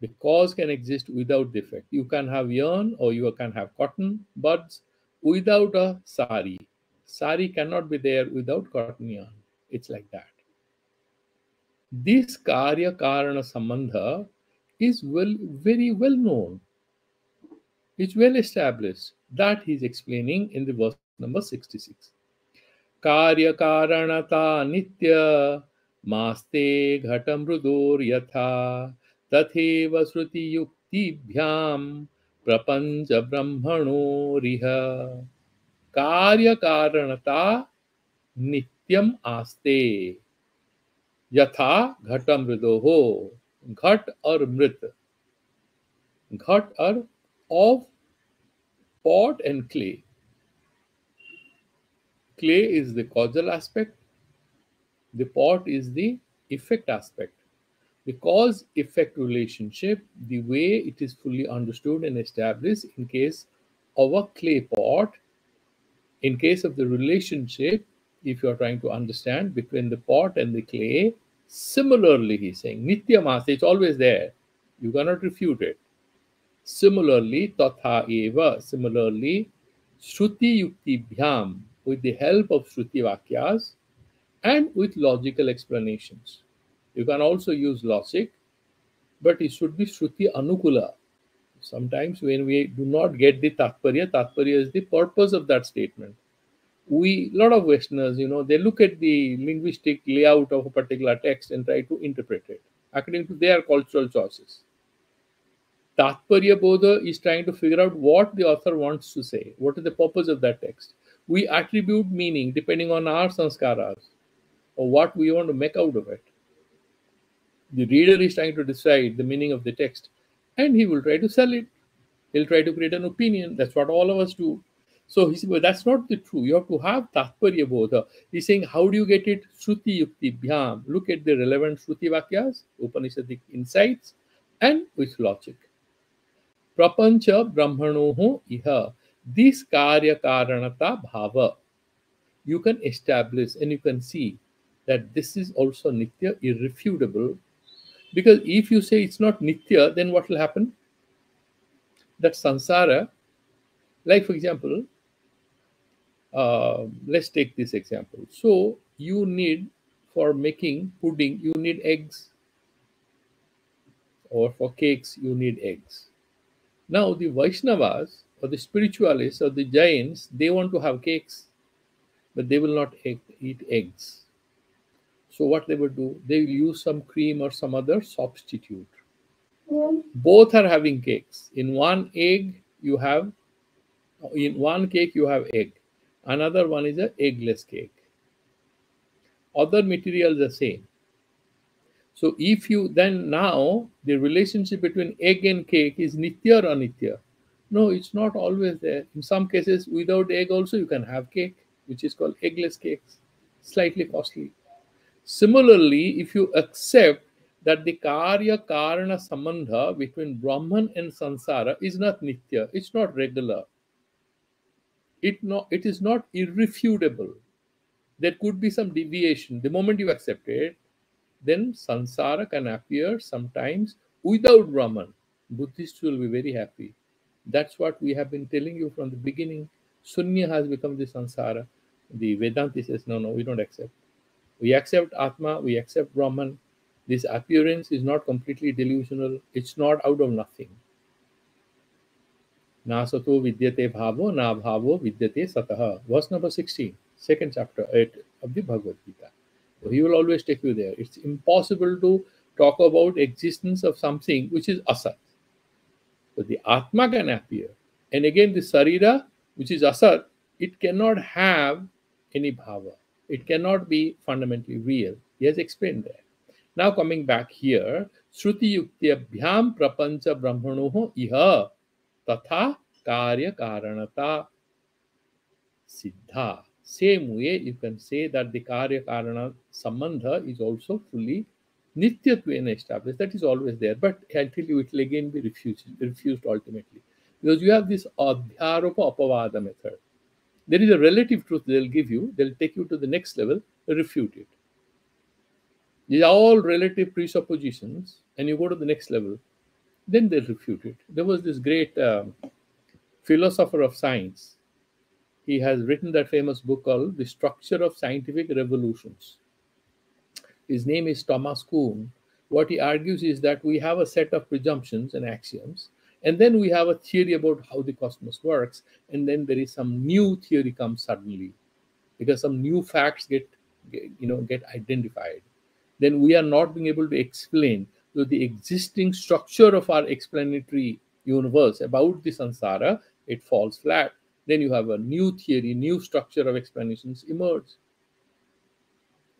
the cause can exist without the effect. You can have yarn or you can have cotton buds without a sari. Sari cannot be there without cotton yarn. It's like that. This karya karana sambandha is very well known. It's well established. That he's explaining in the verse number 66. Karya karanata nitya maste ghatamrudor yatha tatheva sruti yuktibhyam prapancha brahmano riha. Karya karanata nityam aste yatha ghatam mridoho. Ghat or mrit. Ghat are of pot and clay. Clay is the causal aspect. The pot is the effect aspect. The cause-effect relationship, the way it is fully understood and established in case of a clay pot, in case of the relationship, if you are trying to understand between the pot and the clay, similarly, he's saying, Nitya Masa, it's always there. You cannot refute it. Similarly, Tatha Eva, similarly, Shruti Yukti Bhyam, with the help of Shruti Vakyas and with logical explanations. You can also use logic, but it should be Shruti Anukula. Sometimes when we do not get the Tatparya is the purpose of that statement. A lot of Westerners, they look at the linguistic layout of a particular text and try to interpret it according to their cultural choices. Tatparya Bodha is trying to figure out what the author wants to say, what is the purpose of that text. We attribute meaning depending on our sanskaras or what we want to make out of it. The reader is trying to decide the meaning of the text and he will try to sell it. He'll try to create an opinion. That's what all of us do. So he said, well, that's not the true. You have to have Tatparya Bodha. He's saying, how do you get it? Shruti Yukti Bhyam. Look at the relevant Shruti Vakyas, Upanishadic insights, and with logic. Prapancha Brahmanoho Iha. This Karya Karanata Bhava. You can establish and you can see that this is also Nitya, irrefutable. Because if you say it's not Nitya, then what will happen? That samsara, like for example, let's take this example. So you need, for making pudding, you need eggs. Or for cakes, you need eggs. Now the Vaishnavas or the spiritualists or the Jains, they want to have cakes, but they will not eat eggs. So what they will do, they will use some cream or some other substitute. Both are having cakes. In one cake you have egg. Another one is an eggless cake. Other materials are same. So if you then now the relationship between egg and cake is nitya or anitya. No, it's not always there. In some cases, without egg also you can have cake, which is called eggless cakes, slightly costly. Similarly, if you accept that the karya karana sambandha between Brahman and samsara is not nitya, it's not regular. It is not irrefutable. There could be some deviation. The moment you accept it, then samsara can appear sometimes without Brahman. Buddhists will be very happy. That's what we have been telling you from the beginning. Sunya has become the samsara. The Vedanta says, no, we don't accept. We accept Atma, we accept Brahman. This appearance is not completely delusional. It's not out of nothing. Na sato vidyate bhavo, na bhavo vidyate sataha. Verse number 16, second chapter 8 of the Bhagavad Gita. So he will always take you there. It's impossible to talk about existence of something which is asat. So the Atma can appear. And again, the Sarira, which is asat, it cannot have any bhava. It cannot be fundamentally real. He has explained that. Now coming back here, Shruti Yuktiyabhyam Prapancha Brahmanoho Iha Tatha Karya Karanata Siddha. Same way, you can say that the Karya Karana Sambandha is also fully Nityatvena established. That is always there. But I tell you, it will again be refused ultimately. Because you have this Adhyaropa Apavada method. There is a relative truth they'll give you, they'll take you to the next level, refute it. These are all relative presuppositions, and you go to the next level, then they refute it. There was this great philosopher of science. He has written that famous book called The Structure of Scientific Revolutions. His name is Thomas Kuhn. What he argues is that we have a set of presumptions and axioms, and then we have a theory about how the cosmos works, and then there is some new theory comes suddenly because some new facts get identified. Then we are not being able to explain the existing structure of our explanatory universe about the samsara, it falls flat. Then you have a new theory, new structure of explanations emerge.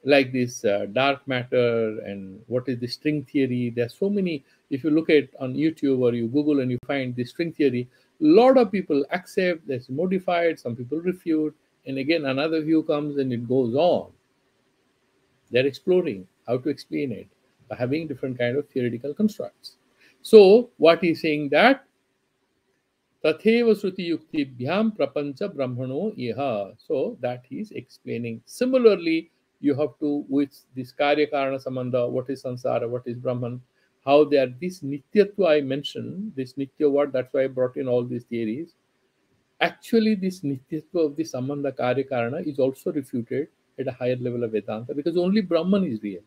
Like this dark matter and what is the string theory. There's so many. If you look at on YouTube or you Google and you find the string theory, a lot of people accept, that's modified, some people refute, and again another view comes and it goes on. They're exploring how to explain it by having different kind of theoretical constructs. So what he's saying that Tatheva Shruti Yuktibhyam Prapancha Brahmano Iha. So that he's explaining. Similarly, you have to, with this Karya Karana Sambandha, what is Sansara, what is Brahman, how they are. This Nityatva I mentioned, this Nitya word, that's why I brought in all these theories. Actually, this Nityatva of the Sambandha Karya Karana is also refuted at a higher level of Vedanta because only Brahman is real.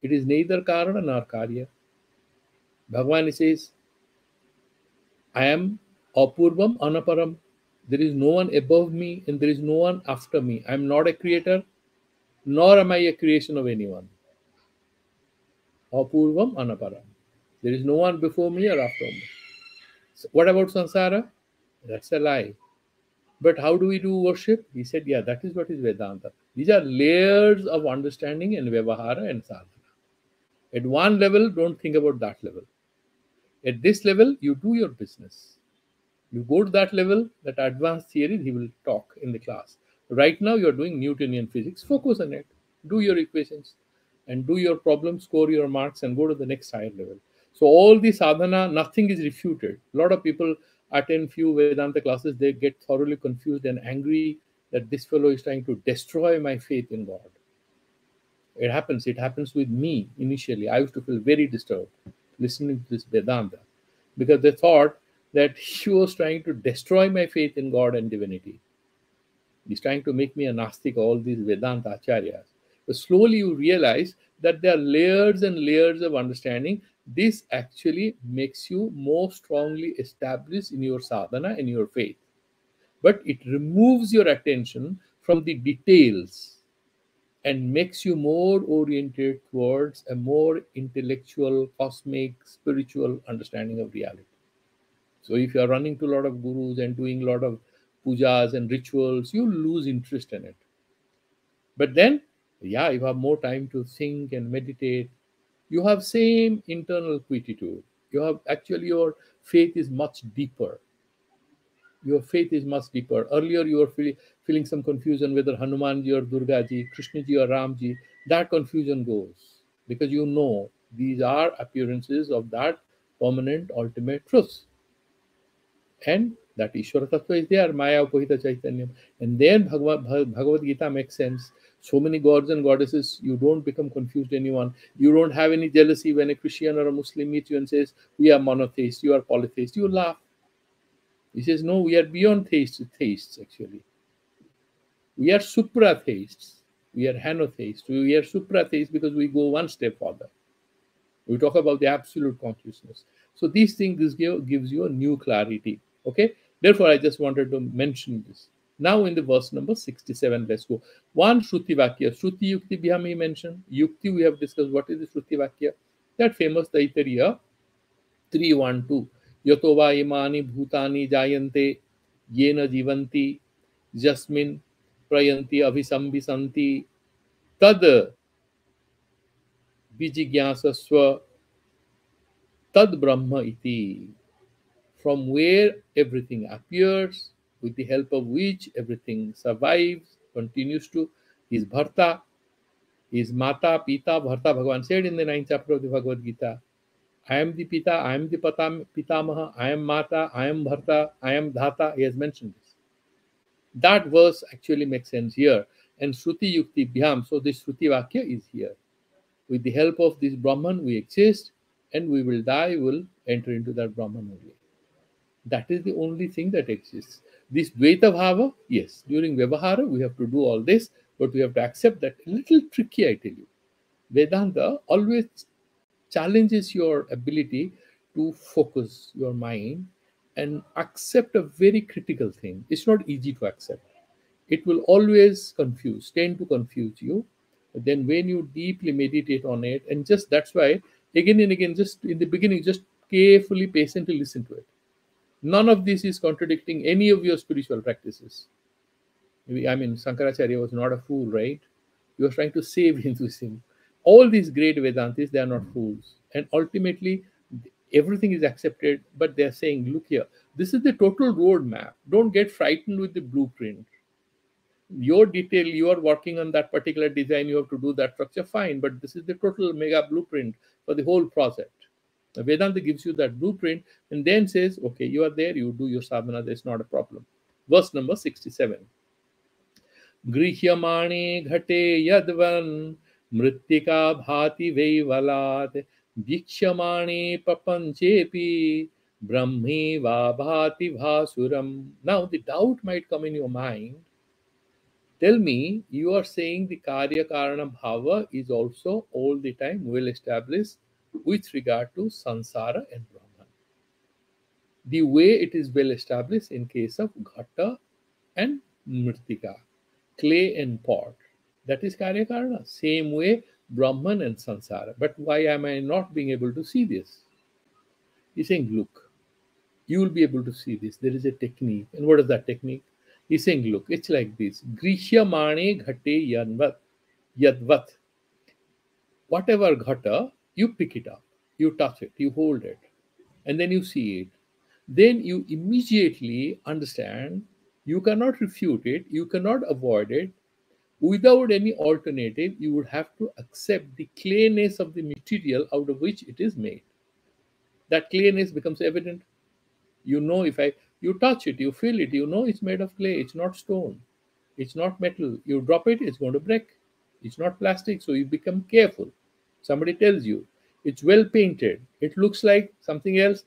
It is neither Karana nor Karya. Bhagavan says, I am Apurvam Anaparam. There is no one above me and there is no one after me. I am not a creator, nor am I a creation of anyone. Apurvam Anaparam. There is no one before me or after me. So what about samsara? That's a lie. But how do we do worship? He said, yeah, that is what is Vedanta. These are layers of understanding and Vyavahara and sadhana. At one level, don't think about that level. At this level, you do your business. You go to that level, that advanced theory, he will talk in the class. Right now, you're doing Newtonian physics. Focus on it. Do your equations and do your problems, score your marks, and go to the next higher level. So all the sadhana, nothing is refuted. A lot of people attend few Vedanta classes, they get thoroughly confused and angry that this fellow is trying to destroy my faith in God. It happens with me initially. I used to feel very disturbed listening to this Vedanta because they thought that he was trying to destroy my faith in God and divinity. He's trying to make me a Nastik, all these Vedanta acharyas. But slowly you realize that there are layers and layers of understanding. This actually makes you more strongly established in your sadhana and your faith. But it removes your attention from the details and makes you more oriented towards a more intellectual, cosmic, spiritual understanding of reality. So if you are running to a lot of gurus and doing a lot of pujas and rituals, you lose interest in it. But then, yeah, you have more time to think and meditate. You have same internal quietude. You have actually your faith is much deeper. Your faith is much deeper. Earlier, you were feeling some confusion whether Hanumanji or Durgaji, Krishnaji or Ramji. That confusion goes because you know these are appearances of that permanent ultimate truth. And that Ishvara Tattva is there, Maya Upohita Chaitanyam. And then Bhagavad Gita makes sense. So many gods and goddesses, you don't become confused anyone. You don't have any jealousy when a Christian or a Muslim meets you and says, we are monotheists, you are polytheists. You laugh. He says, no, we are beyond theists actually. We are supra-theists. We are henotheists. We are supra-theists because we go one step further. We talk about the absolute consciousness. So these things gives you a new clarity. Okay. Therefore, I just wanted to mention this. Now in the verse number 67, let's go. One Shruti Vakya. Shruti Yukti Bhyam he mentioned. Yukti we have discussed. What is the Shruti Vakya? That famous Taittiriya 3:1-2. Yatova imani bhutani jayante yena jivanti jasmin prayanti abhisambhisanti tad Vijigyasasva tad Brahma iti, from where everything appears, with the help of which everything survives, continues to. His Bharta, his Mata, Pita, Bharta. Bhagavan said in the ninth chapter of the Bhagavad Gita, I am the Pita, I am the Pitamaha, I am Mata, I am Bharta, I am Dhata. He has mentioned this. That verse actually makes sense here. And Shruti Yukti Bhyam, so this Shruti Vakya is here. With the help of this Brahman, we exist, and we will die, we will enter into that Brahman only. That is the only thing that exists. This Dvaita Bhava, yes, during Vyavahara, we have to do all this, but we have to accept that. A little tricky, I tell you. Vedanta always challenges your ability to focus your mind and accept a very critical thing. It's not easy to accept. It will always tend to confuse you. Then when you deeply meditate on it, and just that's why again and again, just in the beginning, just carefully, patiently listen to it. None of this is contradicting any of your spiritual practices. I mean, Shankaracharya was not a fool, right? He was trying to save Hinduism. All these great Vedantis, they are not fools. And ultimately, everything is accepted, but they are saying, look here, this is the total roadmap. Don't get frightened with the blueprint. Your detail, you are working on that particular design, you have to do that structure, fine, but this is the total mega blueprint for the whole project. Vedanta gives you that blueprint and then says, okay, you are there, you do your sadhana, there's not a problem. Verse number 67. Grihyamane ghate yadvan mrittika bhati veivalat vikhyamane papanchepi brahmi va bhati bhasuram. Now the doubt might come in your mind. Tell me, you are saying the Karya Karana Bhava is also all the time well established with regard to Sansara and Brahman. The way it is well established in case of Ghata and Mritika, clay and pot. That is Karya Karana. Same way Brahman and Sansara. But why am I not being able to see this? He's saying, look, you will be able to see this. There is a technique. And what is that technique? He's saying, look, it's like this. Grishya mane ghate yadvat. Whatever ghata, you pick it up, you touch it, you hold it, and then you see it. Then you immediately understand you cannot refute it, you cannot avoid it. Without any alternative, you would have to accept the clayness of the material out of which it is made. That clayness becomes evident. You know, you touch it, you feel it, you know it's made of clay, it's not stone, it's not metal. You drop it, it's going to break. It's not plastic, so you become careful. Somebody tells you it's well painted, it looks like something else.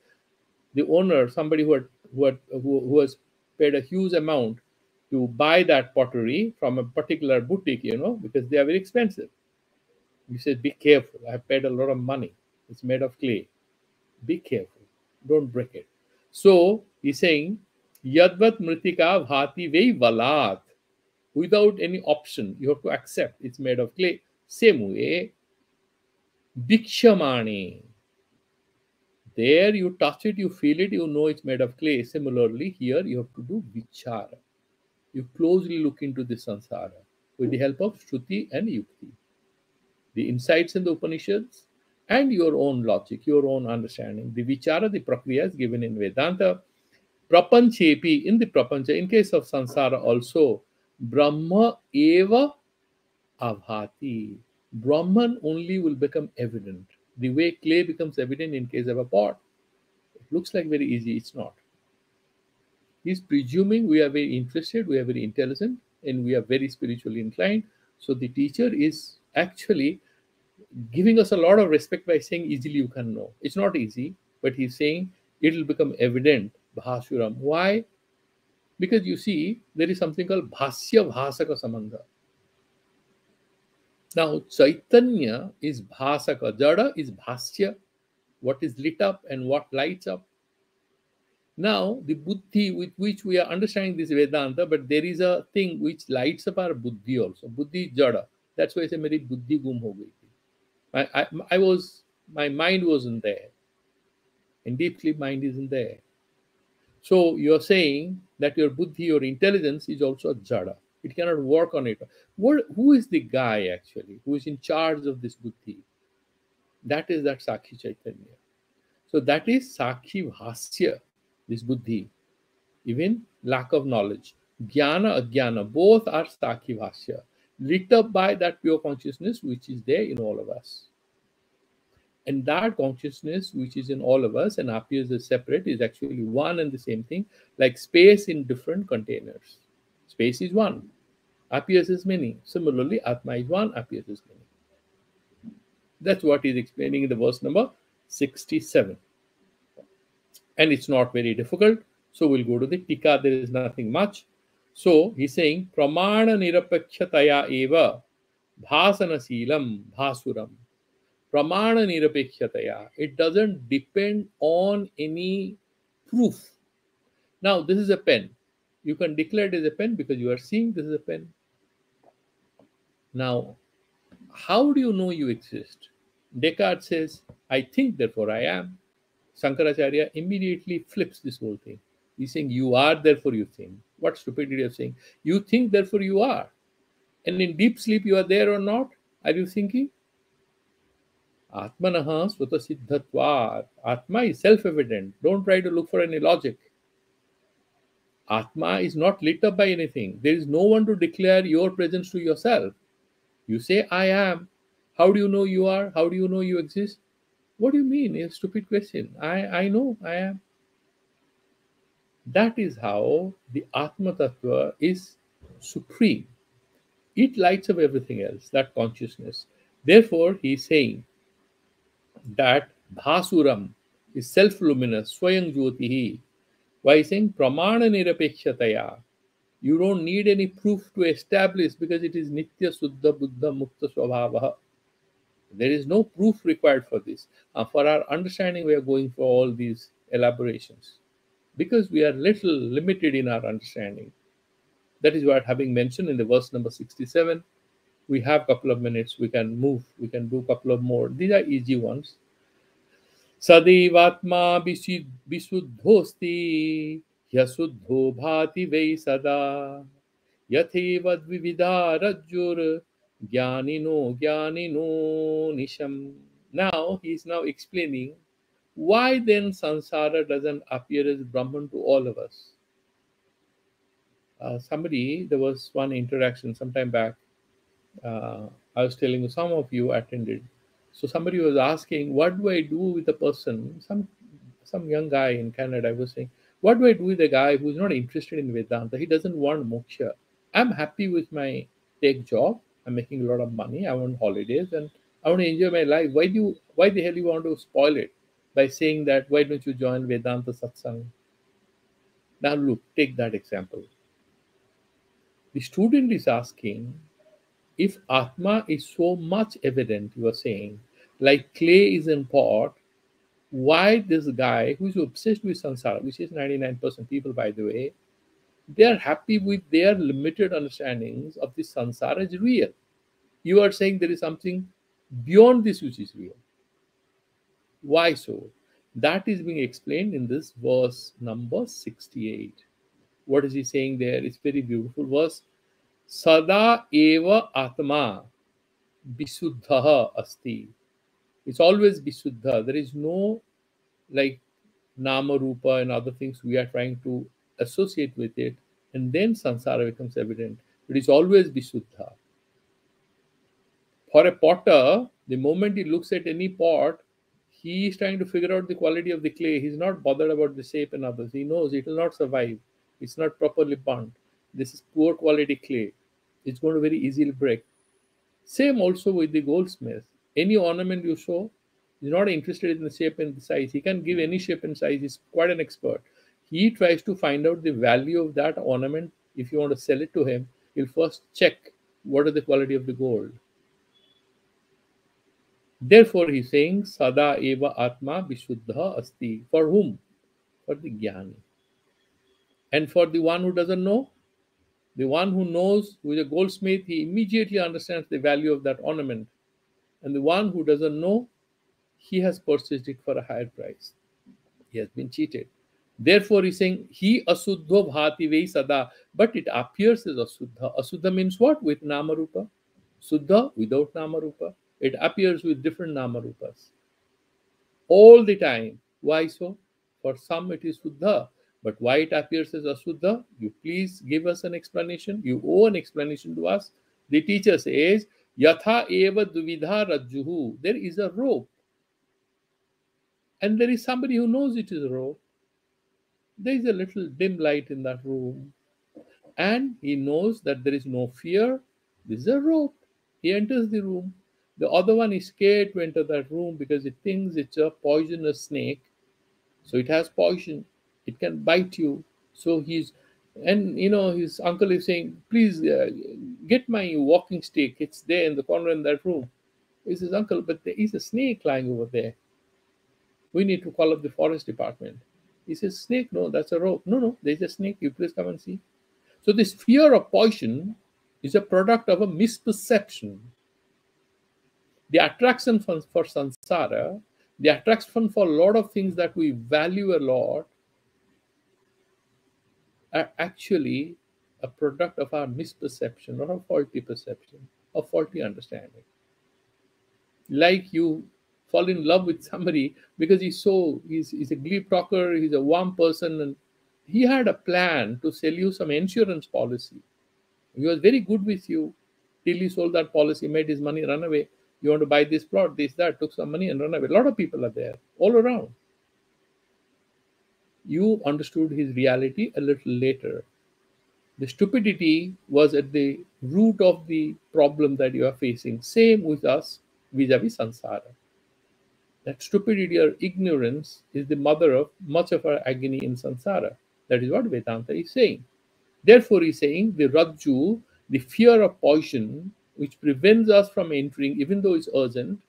The owner, somebody who has paid a huge amount to buy that pottery from a particular boutique, because they are very expensive. He says, be careful, I have paid a lot of money, it's made of clay. Be careful, don't break it. So he's saying, Yadvat Mritika Bhati Vei Valat. Without any option, you have to accept it's made of clay. Same way, Bikshamani. There you touch it, you feel it, you know it's made of clay. Similarly, here you have to do Vichara. You closely look into the Sansara with the help of Shruti and Yukti. The insights in the Upanishads and your own logic, your own understanding. The Vichara, the Prakriya is given in Vedanta. Prapanchepi, in the Prapancha, in case of Sansara also, Brahma eva avhati. Brahman only will become evident. The way clay becomes evident in case of a pot. It looks like very easy, it's not. He's presuming we are very interested, we are very intelligent, and we are very spiritually inclined. So the teacher is actually giving us a lot of respect by saying easily you can know. It's not easy, but he's saying it will become evident. Bhasuram. Why? Because you see, there is something called Bhasya Bhasaka Samandha. Now, Chaitanya is Bhasaka, Jada is Bhasya, what is lit up and what lights up. Now, the Buddhi with which we are understanding this Vedanta, but there is a thing which lights up our Buddhi also. Buddhi is Jada. That's why I say, Meri Buddhi gum ho gayi. My mind wasn't there. And deep sleep mind isn't there. So you're saying that your buddhi, your intelligence is also a jada. It cannot work on it. Who is the guy actually who is in charge of this buddhi? That is that Sakshi Chaitanya. So that is Sakshi Bhasya, this buddhi, even lack of knowledge. Jnana, Ajnana, both are Sakshi Bhasya, lit up by that pure consciousness which is there in all of us. And that consciousness which is in all of us and appears as separate is actually one and the same thing, like space in different containers. Space is one, appears as many. Similarly, Atma is one, appears as many. That's what he's explaining in the verse number 67. And it's not very difficult. So we'll go to the Tika. There is nothing much. So he's saying, Pramana nirapakshataya eva bhasana silam bhasuram. Pramana nirapekshataya. It doesn't depend on any proof. Now, this is a pen. You can declare it as a pen because you are seeing this is a pen. Now, how do you know you exist? Descartes says, I think, therefore I am. Shankaracharya immediately flips this whole thing. He's saying, you are, therefore you think. What stupidity of saying, you think, therefore you are. And in deep sleep, you are there or not? Are you thinking? Atmanaha swata siddhatvat. Atma is self-evident. Don't try to look for any logic. Atma is not lit up by anything. There is no one to declare your presence to yourself. You say, I am. How do you know you are? How do you know you exist? What do you mean? It's a stupid question. I know I am. That is how the Atma Tattva is supreme. It lights up everything else, that consciousness. Therefore, he is saying that Bhasuram is self-luminous, Swayam Jyotihi. Why saying Pramana Nirapekshataya? You don't need any proof to establish because it is Nitya Suddha Buddha Mukta Swabhavaha. There is no proof required for this. For our understanding, we are going for all these elaborations because we are little limited in our understanding. That is what having mentioned in the verse number 67. We have a couple of minutes. We can move. We can do a couple of more. These are easy ones. Sadaivatma visuddhosti yasuddho bhati vei sada yathevad vividha rajjur jnanino nisham. Now he is now explaining why then samsara doesn't appear as Brahman to all of us. There was one interaction sometime back. I was telling you, some of you attended. So somebody was asking, what do I do with a person? Some young guy in Canada was saying, what do I do with a guy who's not interested in Vedanta? He doesn't want moksha. I'm happy with my tech job. I'm making a lot of money. I want holidays and I want to enjoy my life. Why the hell you want to spoil it by saying that why don't you join Vedanta satsang? Now look, take that example. The student is asking, if Atma is so much evident, you are saying, like clay is in pot, why this guy who is obsessed with samsara, which is 99% people, by the way, they are happy with their limited understandings of this samsara is real. You are saying there is something beyond this which is real. Why so? That is being explained in this verse number 68. What is he saying there? It's very beautiful verse. Sada eva atma visuddha asti. It's always visuddha. There is no like nama rupa and other things we are trying to associate with it, and then samsara becomes evident. It is always visuddha. For a potter, the moment he looks at any pot, he is trying to figure out the quality of the clay. He's not bothered about the shape and others. He knows it will not survive. It's not properly burnt. This is poor quality clay. It's going to very easily break. Same also with the goldsmith. Any ornament you show, he's not interested in the shape and the size. He can give any shape and size. He's quite an expert. He tries to find out the value of that ornament. If you want to sell it to him, he'll first check what is the quality of the gold. Therefore, he's saying, Sada eva atma vishuddha asti. For whom? For the jnani. And for the one who doesn't know, the one who knows, who is a goldsmith, he immediately understands the value of that ornament. And the one who doesn't know, he has purchased it for a higher price. He has been cheated. Therefore, he's saying, he asuddho bhati vei sada, but it appears as asuddha. Asuddha means what? With nama rupa. Suddha without nama rupa. It appears with different nama rupas. all the time. Why so? For some it is Suddha, but why it appears as Asuddha? You please give us an explanation. You owe an explanation to us. The teacher says, Yatha eva duvidha rajjuhu. There is a rope, and there is somebody who knows it is a rope. There is a little dim light in that room, and he knows that there is no fear. This is a rope. He enters the room. The other one is scared to enter that room because it thinks it's a poisonous snake. So it has poison. It can bite you. So he's, and his uncle is saying, please get my walking stick. It's there in the corner in that room. He says, uncle, but there is a snake lying over there. We need to call up the forest department. He says, snake? No, that's a rope. No, no, there's a snake. You please come and see. So this fear of poison is a product of a misperception. The attraction for samsara, the attraction for a lot of things that we value a lot, are actually a product of our misperception or a faulty perception, or faulty understanding. Like you fall in love with somebody because he's a glib talker, he's a warm person, and he had a plan to sell you some insurance policy. He was very good with you till he sold that policy, made his money, run away. You want to buy this plot, this, that, took some money and run away. A lot of people are there, all around. You understood his reality a little later. The stupidity was at the root of the problem that you are facing. Same with us vis-a-vis samsara. That stupidity or ignorance is the mother of much of our agony in samsara. That is what Vedanta is saying. Therefore, he's saying the rajju, the fear of poison, which prevents us from entering, even though it's urgent,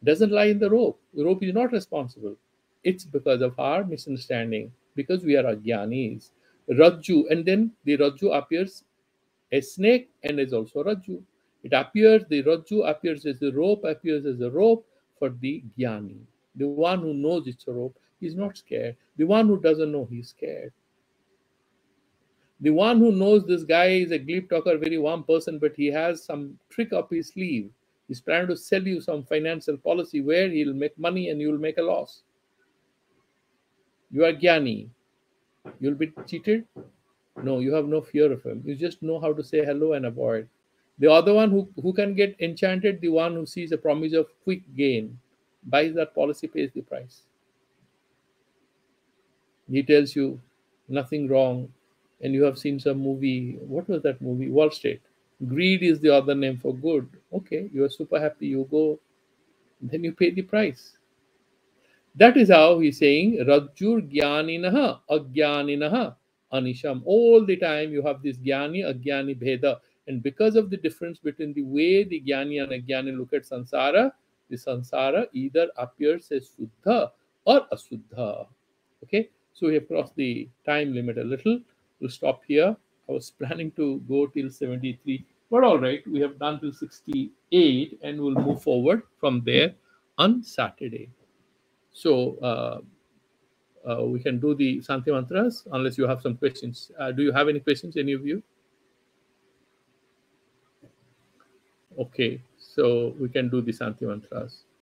doesn't lie in the rope. The rope is not responsible. It's because of our misunderstanding, because we are ajnanis. Rajju, and then the rajju appears a snake and is also rajju. It appears, the rajju appears as a rope, appears as a rope for the jnani. The one who knows it's a rope, he's not scared. The one who doesn't know, he's scared. The one who knows this guy is a glib talker, very warm person, but he has some trick up his sleeve. He's trying to sell you some financial policy where he'll make money and you'll make a loss. You are jnani. You'll be cheated? No, you have no fear of him. You just know how to say hello and avoid. The other one who can get enchanted, the one who sees a promise of quick gain, buys that policy, pays the price. He tells you nothing wrong, and you have seen some movie. What was that movie? Wall Street. Greed is the other name for good. Okay, you are super happy. You go, then you pay the price. That is how he's saying Rajjur Jnaninaha Ajnaninaha Anisham. All the time you have this Jnani Ajnani Bheda. And because of the difference between the way the Jnani and Ajnani look at samsara, the samsara either appears as Suddha or Asuddha. Okay, so we have crossed the time limit a little. We'll stop here. I was planning to go till 73, but all right, we have done till 68 and we'll move forward from there on Saturday. So we can do the Santi mantras unless you have some questions. Do you have any questions, any of you? Okay, so we can do the Santi mantras.